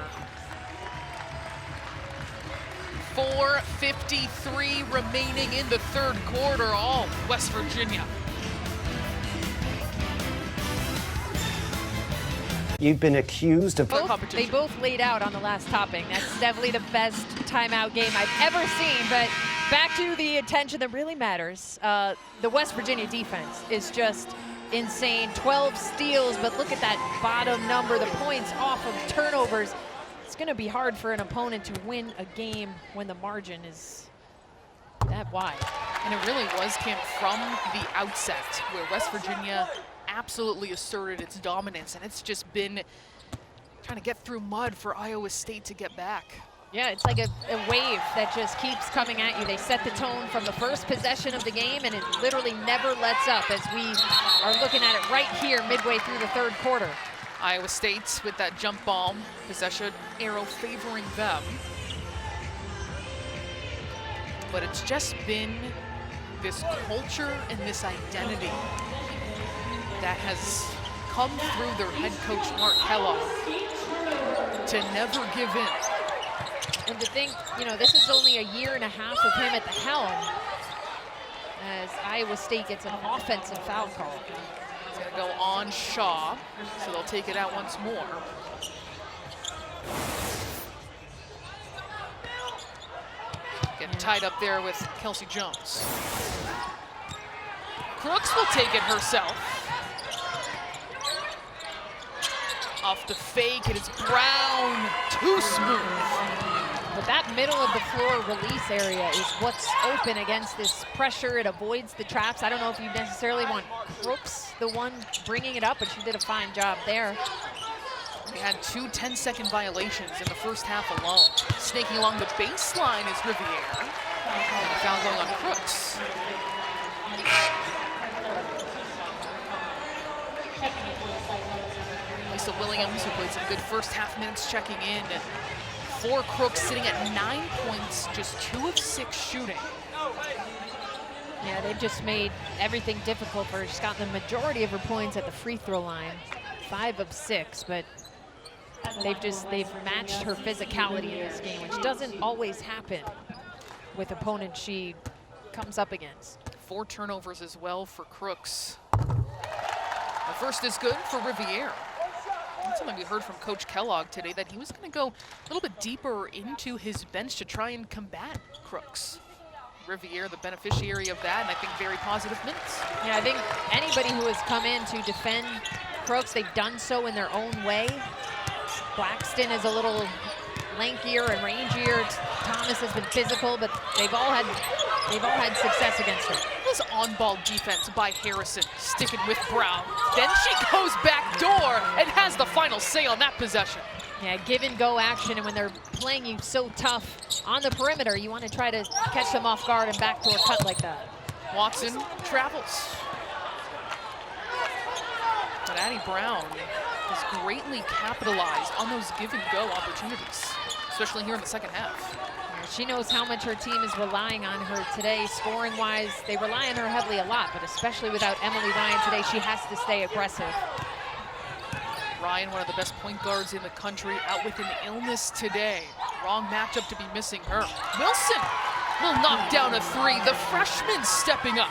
4:53 remaining in the 3rd quarter, all West Virginia. You've been accused of... They both laid out on the last topping. That's definitely the best timeout game I've ever seen. But back to the attention that really matters. The West Virginia defense is just insane. 12 steals, but look at that bottom number, the points off of turnovers. It's going to be hard for an opponent to win a game when the margin is that wide. And it really came from the outset, where West Virginia absolutely asserted its dominance, and it's just been trying to get through mud for Iowa State to get back. Yeah, it's like a wave that just keeps coming at you. They set the tone from the first possession of the game, and it literally never lets up as we are looking at it right here midway through the 3rd quarter. Iowa State with that jump ball possession arrow favoring them. But it's just been this culture and this identity that has come through their head coach, Mark Kellogg, to never give in. And to think, you know, this is only a year and a half of him at the helm as Iowa State gets an offensive foul call. It's gonna go on Shaw, so they'll take it out once more. Getting tied up there with Kelsey Jones. Crooks will take it herself. Off the fake, it is Brown, too smooth. But that middle of the floor release area is what's open against this pressure. It avoids the traps. I don't know if you necessarily want Crooks, the one bringing it up, but she did a fine job there. We had 2 10-second violations in the first half alone. Snaking along the baseline is Riviere. And a foul going on Crooks. Lisa Williams, who played some good first half minutes, checking in. For Crooks, sitting at 9 points, just 2 of 6 shooting. Yeah, they've just made everything difficult for her. She's gotten the majority of her points at the free throw line, 5 of 6, but they've matched her physicality in this game, which doesn't always happen with opponents she comes up against. 4 turnovers as well for Crooks. The first is good for Riviere. That's something we heard from Coach Kellogg today, that he was going to go a little bit deeper into his bench to try and combat Crooks. Riviere, the beneficiary of that, and I think very positive minutes. Yeah, I think anybody who has come in to defend Crooks, they've done so in their own way. Blackston is a little lankier and rangier. Thomas has been physical, but they've all had success against her. This on-ball defense by Harrison, sticking with Brown. Then she goes back door and has the final say on that possession. Yeah, give and go action, and when they're playing you so tough on the perimeter, you want to try to catch them off guard and backdoor cut like that. Watson travels. But Addy Brown has greatly capitalized on those give and go opportunities, especially here in the second half. She knows how much her team is relying on her today, scoring-wise. They rely on her heavily a lot, but especially without Emily Ryan today, she has to stay aggressive. Ryan, one of the best point guards in the country, out with an illness today. Wrong matchup to be missing her. Wilson will knock down a three. The freshman stepping up.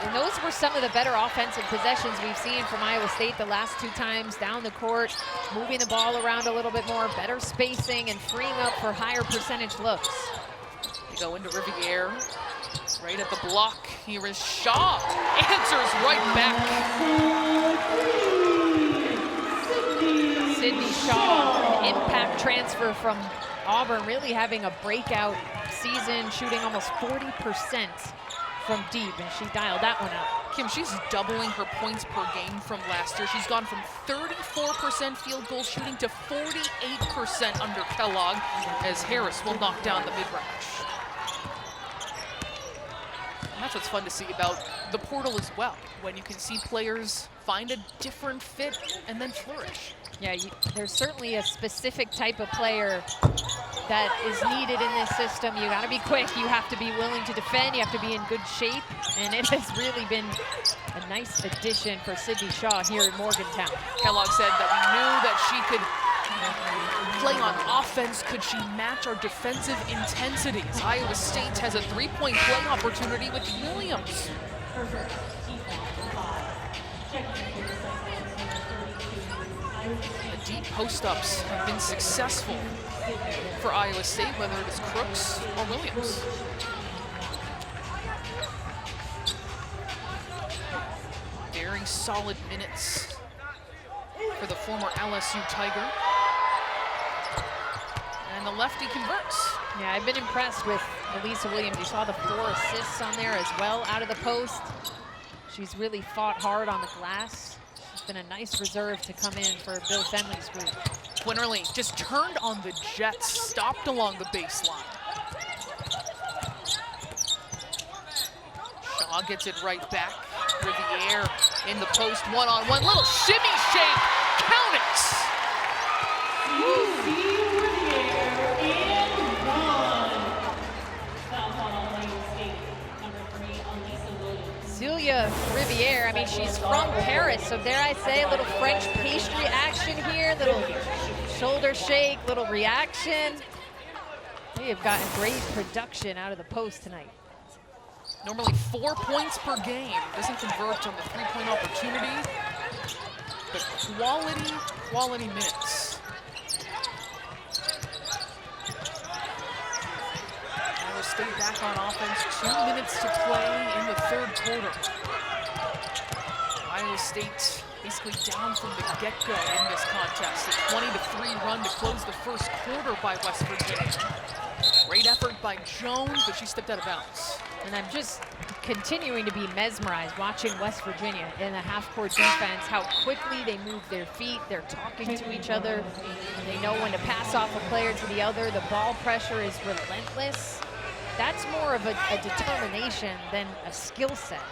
And those were some of the better offensive possessions we've seen from Iowa State the last 2 times down the court, moving the ball around a little bit more, better spacing, and freeing up for higher percentage looks. They go into Riviere, right at the block. Here is Shaw, answers right back. Sydney Shaw, an impact transfer from Auburn, really having a breakout season, shooting almost 40% from deep, and she dialed that one out. Kim, she's doubling her points per game from last year. She's gone from 34% field goal shooting to 48% under Kellogg, as Harris will knock down the mid-range. And that's what's fun to see about the portal as well, when you can see players find a different fit and then flourish. Yeah, there's certainly a specific type of player that is needed in this system. You gotta be quick, you have to be willing to defend, you have to be in good shape, and it has really been a nice addition for Sydney Shaw here in Morgantown. Kellogg said that we knew that she could play on offense. Could she match our defensive intensities? Iowa State has a three-point play opportunity with Williams. The deep post-ups have been successful for Iowa State, whether it is Crooks or Williams. Very solid minutes for the former LSU Tiger. And the lefty converts. Yeah, I've been impressed with Elisa Williams. You saw the 4 assists on there as well out of the post. She's really fought hard on the glass. She's been a nice reserve to come in for Bill Fenley's group. Quinerly just turned on the Jets, stopped along the baseline. Shaw gets it right back. Riviere in the post, one-on-one, little shimmy shake, count it! Celia Riviere, I mean, she's from Paris, so dare I say, a little French pastry action here, little shoulder shake, little reaction. They have gotten great production out of the post tonight. Normally 4 points per game. Doesn't convert on the three-point opportunity, but quality minutes. Iowa State back on offense, 2 minutes to play in the third quarter. Iowa State basically down from the get-go in this contest. A 20-3 run to close the first quarter by West Virginia. Great effort by Jones, but she stepped out of bounds. And I'm just continuing to be mesmerized watching West Virginia in the half-court defense, how quickly they move their feet, they're talking to each other, they know when to pass off a player to the other, the ball pressure is relentless. That's more of a determination than a skill set.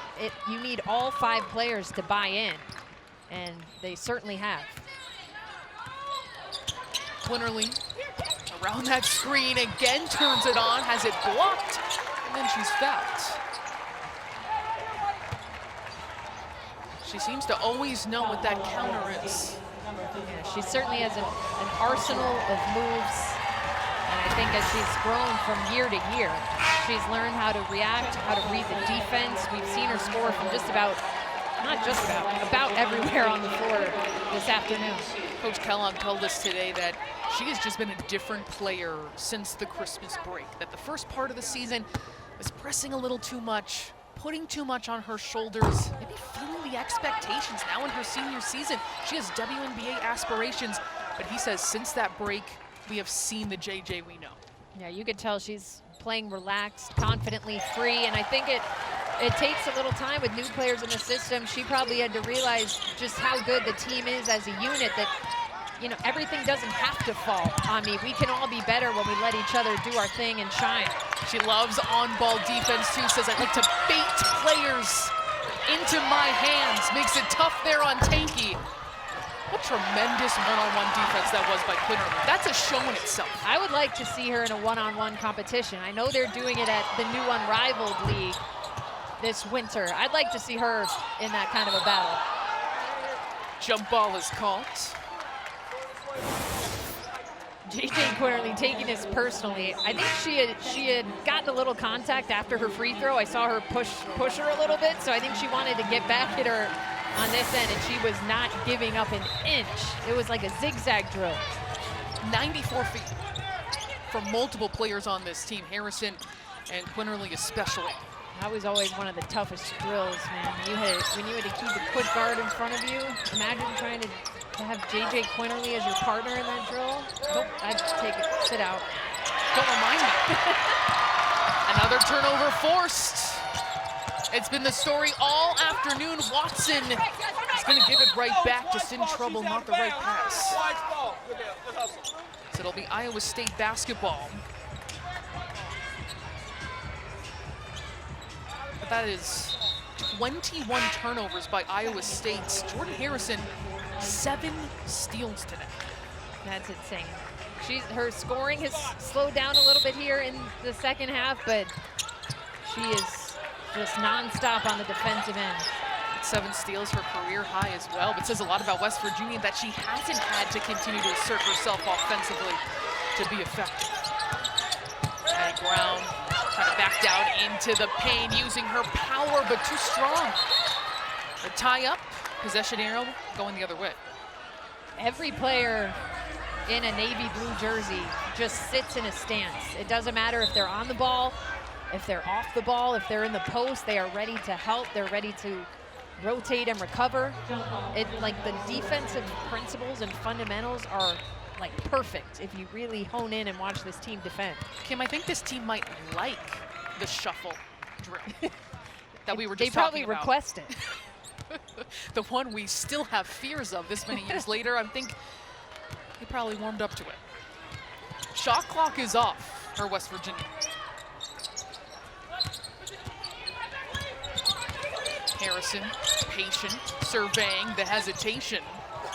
You need all 5 players to buy in, and they certainly have. Quinerly around that screen, again turns it on, has it blocked, and then she's fouled. She seems to always know what that counter is. Yeah, she certainly has an arsenal of moves, and I think as she's grown from year to year, she's learned how to react, how to read the defense. We've seen her score from about everywhere on the floor this afternoon. Coach Kellogg told us today that she has just been a different player since the Christmas break, that the first part of the season was pressing a little too much, putting too much on her shoulders, maybe feeling the expectations. Now in her senior season, she has WNBA aspirations, but he says since that break, we have seen the JJ we know. Yeah, you could tell she's playing relaxed, confidently, free, and I think it takes a little time with new players in the system. She probably had to realize just how good the team is as a unit, that everything doesn't have to fall on me. We can all be better when we let each other do our thing and shine. She loves on-ball defense too, says I like to bait players into my hands, makes it tough there on Tanky. What tremendous one-on-one defense that was by Quinerly. That's a show in itself. I would like to see her in a one-on-one competition. I know they're doing it at the new Unrivaled League this winter. I'd like to see her in that kind of a battle. Jump ball is called. JJ Quinerly taking this personally. I think she had gotten a little contact after her free throw. I saw her push her a little bit, so I think she wanted to get back at her on this end, and she was not giving up an inch. It was like a zigzag drill. 94 feet for multiple players on this team, Harrison and Quinerly especially. That was always one of the toughest drills, man. When you had to keep a quick guard in front of you. Imagine trying to have JJ Quinerly as your partner in that drill. Nope, I'd take it. Sit out. Don't remind me. Another turnover forced. It's been the story all afternoon. Watson is going to give it right back, just in trouble, not the right pass. So it'll be Iowa State basketball. But that is 21 turnovers by Iowa State. Jordan Harrison, 7 steals today. That's insane. Her scoring has slowed down a little bit here in the second half, but she is just nonstop on the defensive end. 7 steals, her career high as well, but says a lot about West Virginia that she hasn't had to continue to assert herself offensively to be effective. Addy Brown kind of back down into the paint, using her power, but too strong. The tie up, possession arrow going the other way. Every player in a navy blue jersey just sits in a stance. It doesn't matter if they're on the ball, if they're off the ball, if they're in the post, they are ready to help, they're ready to rotate and recover. Like the defensive principles and fundamentals are like perfect if you really hone in and watch this team defend. Kim, I think this team might like the shuffle drill that we were just talking about. They probably request it. The one we still have fears of this many years later. I think he probably warmed up to it. Shot clock is off for West Virginia. Harrison, patient, surveying the hesitation,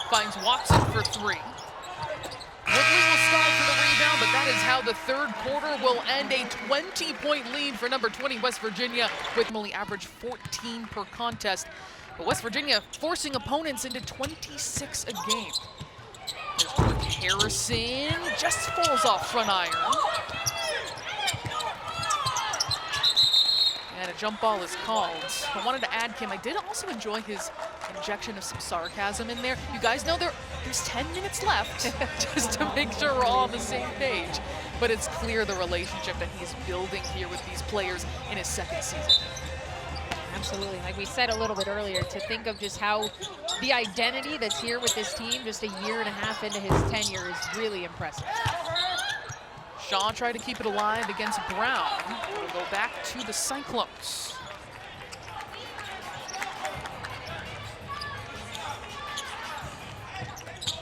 finds Watson for 3. Woodley will strive for the rebound, but that is how the third quarter will end. A 20-point lead for number 20 West Virginia, with only average 14 per contest. But West Virginia forcing opponents into 26 a game. There's Harrison, just falls off front iron. And a jump ball is called. I wanted to add, Kim, I did also enjoy his injection of some sarcasm in there. You guys know there's 10 minutes left just to make sure we're all on the same page. But it's clear the relationship that he's building here with these players in his second season. Absolutely. Like we said a little bit earlier, to think of just how the identity that's here with this team just a year and a half into his tenure is really impressive. Shaw tried to keep it alive against Brown. We'll go back to the Cyclones.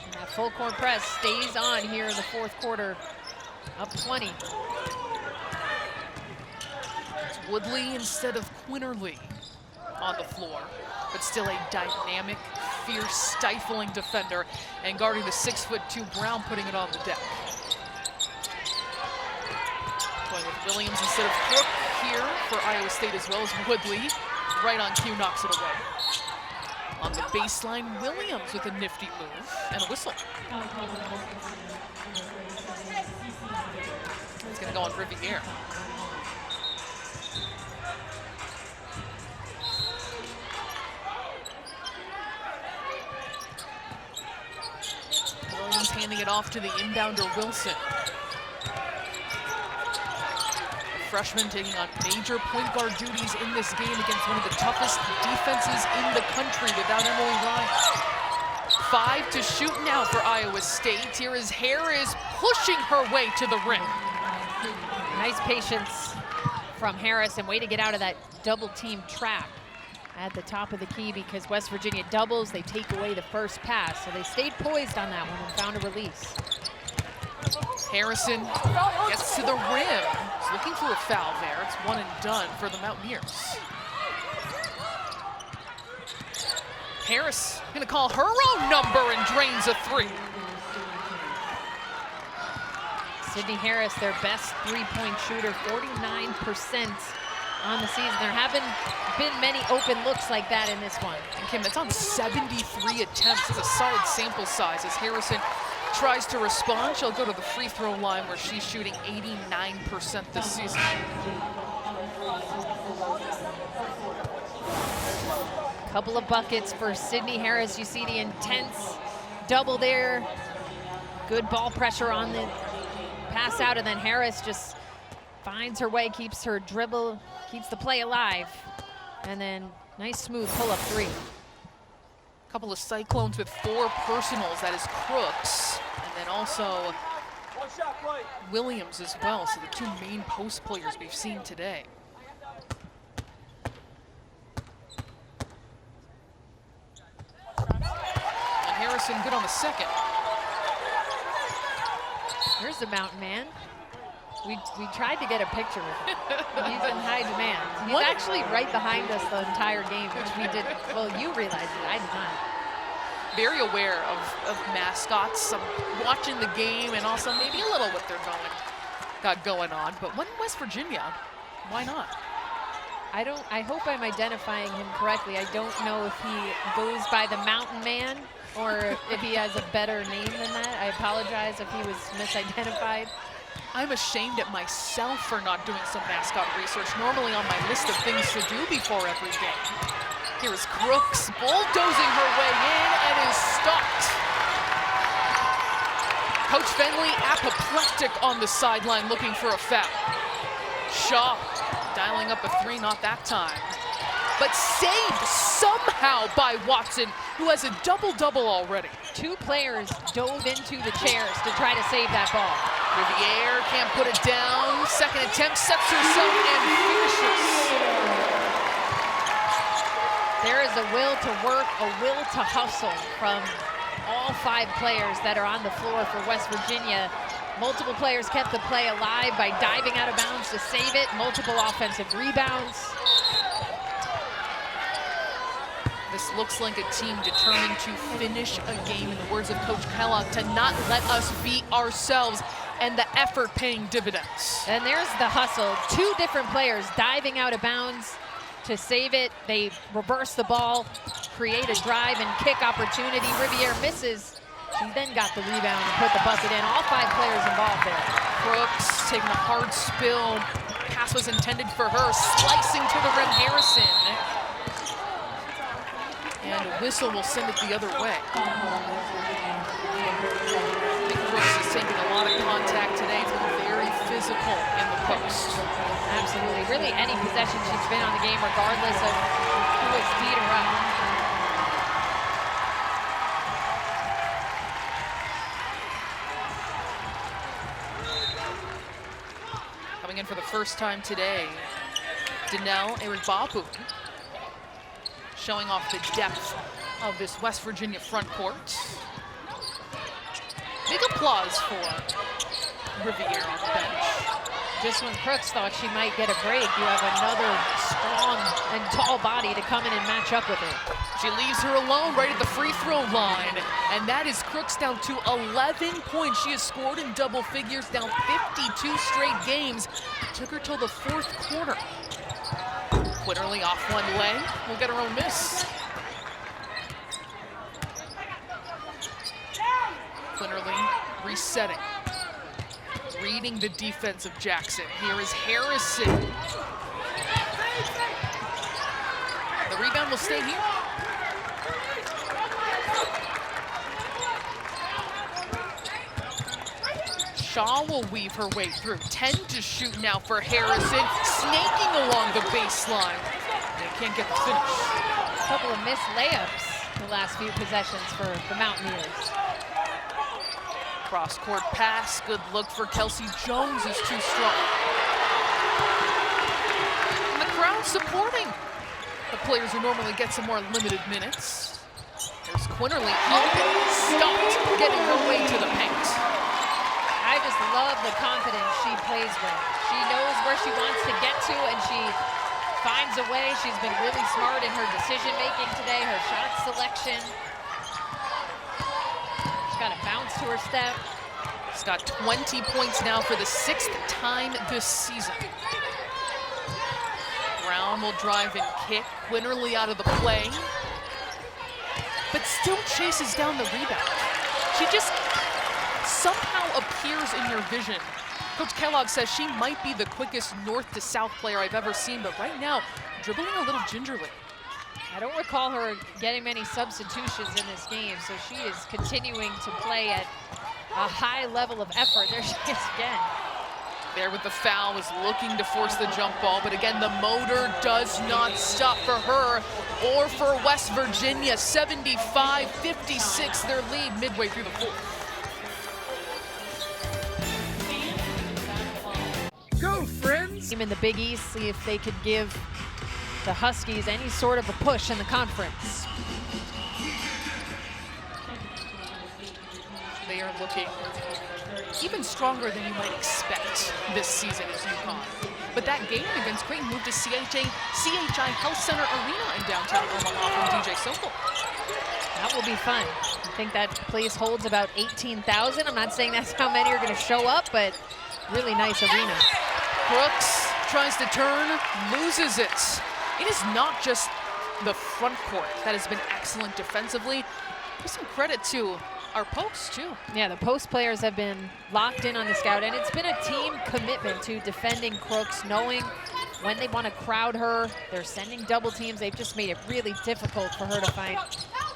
And that full court press stays on here in the fourth quarter, up 20. It's Woodley instead of Quinerly on the floor, but still a dynamic, fierce, stifling defender, and guarding the 6'2" Brown, putting it on the deck. Going with Williams instead of Crook here for Iowa State, as well as Woodley. Right on cue, knocks it away. On the baseline, Williams with a nifty move and a whistle. It's going to go on Riviere. Williams handing it off to the inbounder Wilson. Freshman taking on major point guard duties in this game against one of the toughest defenses in the country without Emily Ryan. 5 to shoot now for Iowa State. Here is Harris pushing her way to the rim. Nice patience from Harris, and way to get out of that double team trap at the top of the key, because West Virginia doubles, they take away the first pass. So they stayed poised on that one and found a release. Harrison gets to the rim. He's looking for a foul there. It's one and done for the Mountaineers. Harris gonna call her own number and drains a 3. Sydney Harris, their best three-point shooter, 49% on the season. There haven't been many open looks like that in this one. And Kim, that's on 73 attempts. It's a solid sample size as Harrison tries to respond. She'll go to the free throw line where she's shooting 89% this season. Couple of buckets for Sydney Harris. You see the intense double there. Good ball pressure on the pass out, and then Harris just finds her way, keeps her dribble, keeps the play alive. And then nice smooth pull-up three. Couple of Cyclones with 4 personals. That is Crooks, and then also Williams as well. So the 2 main post players we've seen today. And Harrison good on the second. Here's the Mountain Man. We tried to get a picture with him. He's in high demand. He's actually right behind us the entire game, which we did. Well, you realized it. I did not. Very aware of mascots. I'm watching the game and also maybe a little what they're got going on. But when West Virginia, why not? I hope I'm identifying him correctly. I don't know if he goes by the Mountain Man or if he has a better name than that. I apologize if he was misidentified. I'm ashamed at myself for not doing some mascot research, normally on my list of things to do before every game. Here is Crooks bulldozing her way in and is stopped. Coach Fenley apoplectic on the sideline looking for a foul. Shaw dialing up a 3, not that time. But saved somehow by Watson, who has a double-double already. 2 players dove into the chairs to try to save that ball. Riviere can't put it down. Second attempt, sets herself and finishes. There is a will to work, a will to hustle from all 5 players that are on the floor for West Virginia. Multiple players kept the play alive by diving out of bounds to save it. Multiple offensive rebounds. This looks like a team determined to finish a game, in the words of Coach Kellogg, to not let us beat ourselves, and the effort paying dividends. And there's the hustle. 2 different players diving out of bounds to save it. They reverse the ball, create a drive and kick opportunity. Riviere misses. She then got the rebound and put the bucket in. All 5 players involved there. Crooks taking a hard spill. Pass was intended for her, slicing to the rim, Harrison. And a whistle will send it the other way. I think Crooks has taken a lot of contact today. It's been very physical in the post. Absolutely. Really any possession she's been on the game, regardless of who has beat her up. Coming in for the first time today, Danelle Eribabu, showing off the depth of this West Virginia front court. Big applause for Riviere on the bench. Just when Crooks thought she might get a break, you have another strong and tall body to come in and match up with her. She leaves her alone right at the free throw line, and that is Crooks down to 11 points. She has scored in double figures, down 52 straight games. Took her till the 4th quarter. Quinerly off one leg, will get her own miss. Quinerly resetting, reading the defense of Jackson. Here is Harrison. The rebound will stay here. Shaw will weave her way through. 10 to shoot now for Harrison, snaking along the baseline. They can't get the finish. A couple of missed layups the last few possessions for the Mountaineers. Cross-court pass, good look for Kelsey Jones, is too strong. And the crowd supporting the players who normally get some more limited minutes. There's Quinerly open, stopped, getting her way to the paint. I just love the confidence she plays with. She knows where she wants to get to, and she finds a way. She's been really smart in her decision-making today, her shot selection. She's got a bounce to her step. She's got 20 points now for the 6th time this season. Brown will drive and kick. Quinerly out of the play, but still chases down the rebound. She just somehow appears in your vision. Coach Kellogg says she might be the quickest north to south player I've ever seen, but right now, dribbling a little gingerly. I don't recall her getting many substitutions in this game, so she is continuing to play at a high level of effort. There she is again. There with the foul, was looking to force the jump ball, but again, the motor does not stop for her or for West Virginia. 75-56, their lead midway through the fourth. Go, friends! In the Big East, see if they could give the Huskies any sort of a push in the conference. They are looking even stronger than you might expect this season as UConn. But that game against Creighton moved to CHI Health Center Arena in downtown Omaha from DJ Sokol. That will be fun. I think that place holds about 18,000. I'm not saying that's how many are going to show up, but really nice arena. Crooks tries to turn, loses it. It is not just the front court that has been excellent defensively. Give some credit to our posts too. Yeah, the post players have been locked in on the scout, and it's been a team commitment to defending Crooks, knowing when they want to crowd her. They're sending double teams. They've just made it really difficult for her to find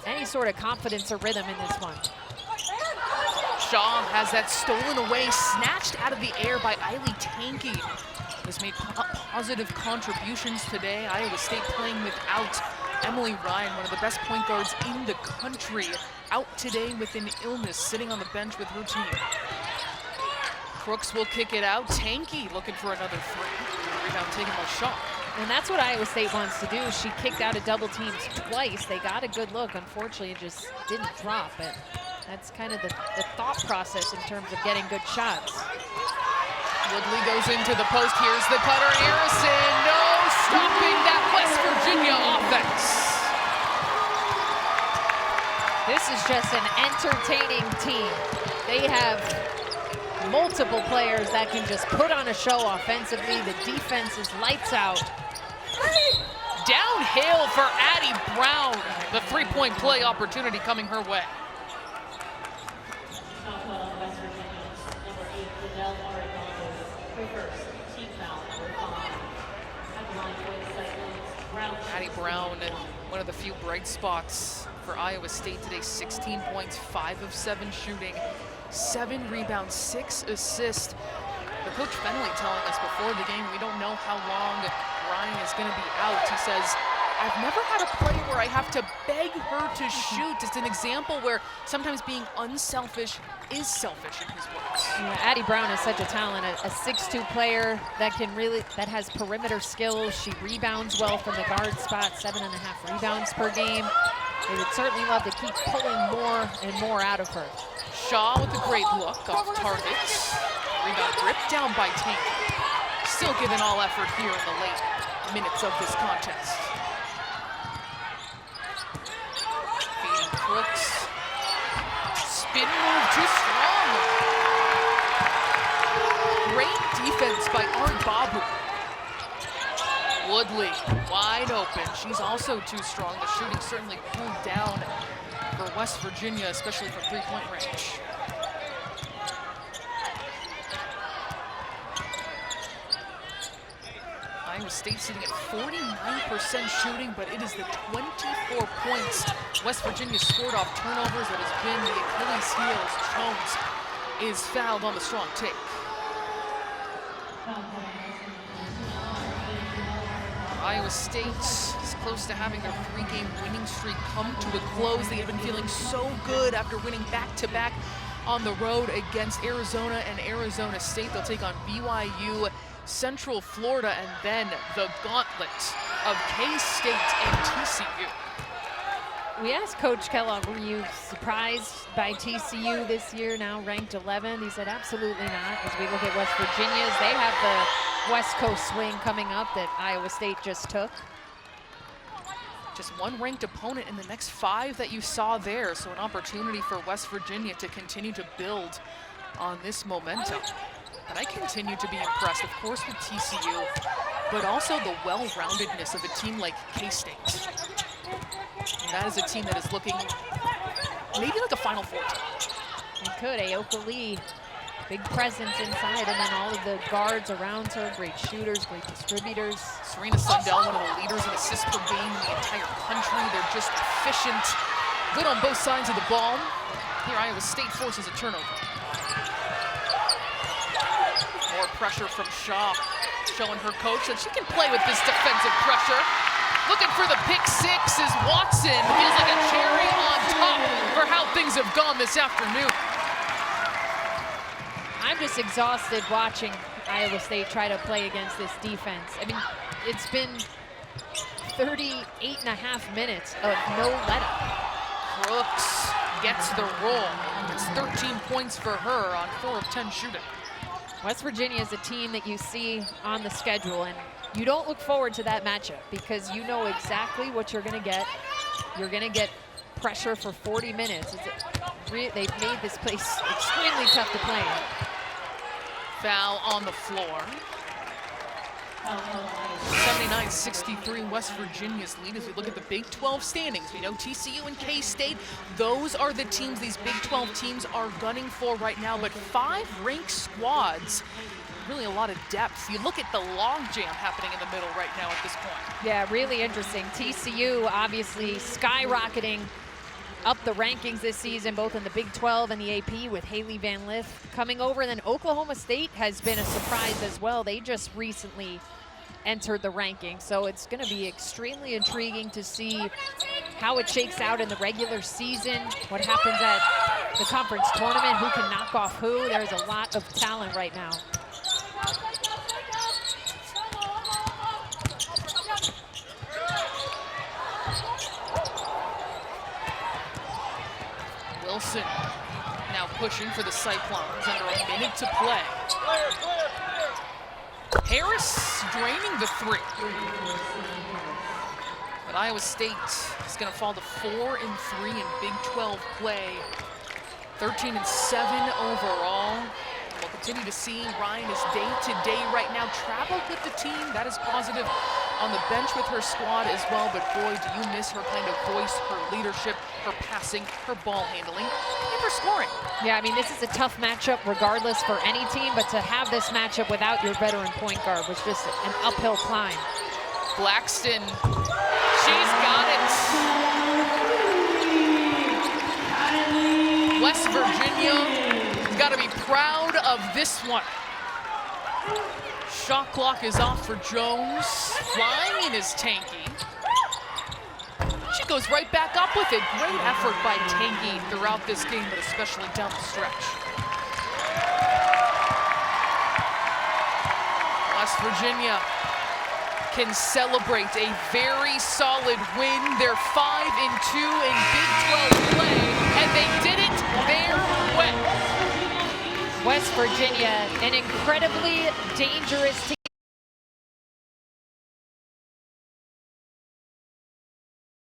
any sort of confidence or rhythm in this one. Shaw has that stolen away, snatched out of the air by Eiley Tanky. Has made positive contributions today. Iowa State playing without Emily Ryan, one of the best point guards in the country, out today with an illness, sitting on the bench with her team. Crooks will kick it out. Tanky looking for another three. Rebound taken by Shaw. And that's what Iowa State wants to do. She kicked out of double teams twice. They got a good look. Unfortunately, it just didn't drop. But that's kind of the thought process in terms of getting good shots. Woodley goes into the post. Here's the cutter. Harrison, no stopping that West Virginia offense. This is just an entertaining team. They have multiple players that can just put on a show offensively. The defense is lights out. Downhill for Addy Brown. The three-point play opportunity coming her way. Addy Brown, one of the few bright spots for Iowa State today. 16 points, 5 of 7 shooting, 7 rebounds, 6 assists. But Coach Fenley telling us before the game, we don't know how long Ryan is going to be out. He says, I've never had a play where I have to beg her to shoot. It's an example where sometimes being unselfish is selfish in his words. Yeah, Addy Brown is such a talent, a 6'2" player that has perimeter skills. She rebounds well from the guard spot, 7.5 rebounds per game. They would certainly love to keep pulling more and more out of her. Shaw with a great look off target. Rebound ripped down by Tank. Still giving all effort here in the late minutes of this contest. Feeding Crooks. Spin move too strong. Great defense by Art Babu. Woodley wide open. She's also too strong. The shooting certainly cooled down for West Virginia, especially from three-point range. Iowa State sitting at 49% shooting, but it is the 24 points West Virginia scored off turnovers that has been the Achilles heel as Jones is fouled on the strong take. Iowa State is close to having their 3-game winning streak come to a close. They have been feeling so good after winning back-to-back on the road against Arizona and Arizona State. They'll take on BYU, Central Florida, and then the gauntlet of K-State and TCU. We asked Coach Kellogg, were you surprised by TCU this year, now ranked 11th? He said absolutely not. As we look at West Virginia's, they have the West Coast swing coming up that Iowa State just took. Just one ranked opponent in the next 5 that you saw there, so an opportunity for West Virginia to continue to build on this momentum. And I continue to be impressed, of course, with TCU, but also the well-roundedness of a team like K-State. And that is a team that is looking maybe like a Final Four team. It could. Aoka Lee, big presence inside, and then all of the guards around her, great shooters, great distributors. Serena Sundell, one of the leaders in assists per game in the entire country. They're just efficient, good on both sides of the ball. Here, Iowa State forces a turnover. More pressure from Shaw, showing her coach that she can play with this defensive pressure. Looking for the pick six is Watson. Feels like a cherry on top for how things have gone this afternoon. I'm just exhausted watching Iowa State try to play against this defense. I mean, it's been 38.5 minutes of no let-up. Crooks gets the roll. It's 13 points for her on 4 of 10 shooting. West Virginia is a team that you see on the schedule, and you don't look forward to that matchup because you know exactly what you're going to get. You're going to get pressure for 40 minutes. They've made this place extremely tough to play in. Foul on the floor. 79-63 West Virginia's lead as we look at the Big 12 standings. We know TCU and K-State, those are the teams these Big 12 teams are gunning for right now, but 5 ranked squads, really a lot of depth. You look at the logjam happening in the middle right now at this point. Yeah, really interesting. TCU obviously skyrocketing up the rankings this season, both in the Big 12 and the AP, with Haley Van Lith coming over. And then Oklahoma State has been a surprise as well. They just recently entered the rankings, so it's going to be extremely intriguing to see how it shakes out in the regular season, what happens at the conference tournament, who can knock off who. There's a lot of talent right now. Wilson now pushing for the Cyclones under a minute to play. Harris draining the 3. But Iowa State is going to fall to 4-3 in Big 12 play. 13-7 overall. We'll continue to see Ryan is day-to-day right now. Traveled with the team, that is positive. On the bench with her squad as well, but boy, do you miss her kind of voice, her leadership, her passing, her ball handling, and her scoring. Yeah, I mean, this is a tough matchup regardless for any team, but to have this matchup without your veteran point guard was just an uphill climb. Blackston, she's got it. West Virginia got to be proud of this one. Shot clock is off for Jones. Flying is Tanky. She goes right back up with it. Great effort by Tanky throughout this game, but especially down the stretch. West Virginia can celebrate a very solid win. They're 5-2 in Big 12 play, and they did it their way. West Virginia, an incredibly dangerous team.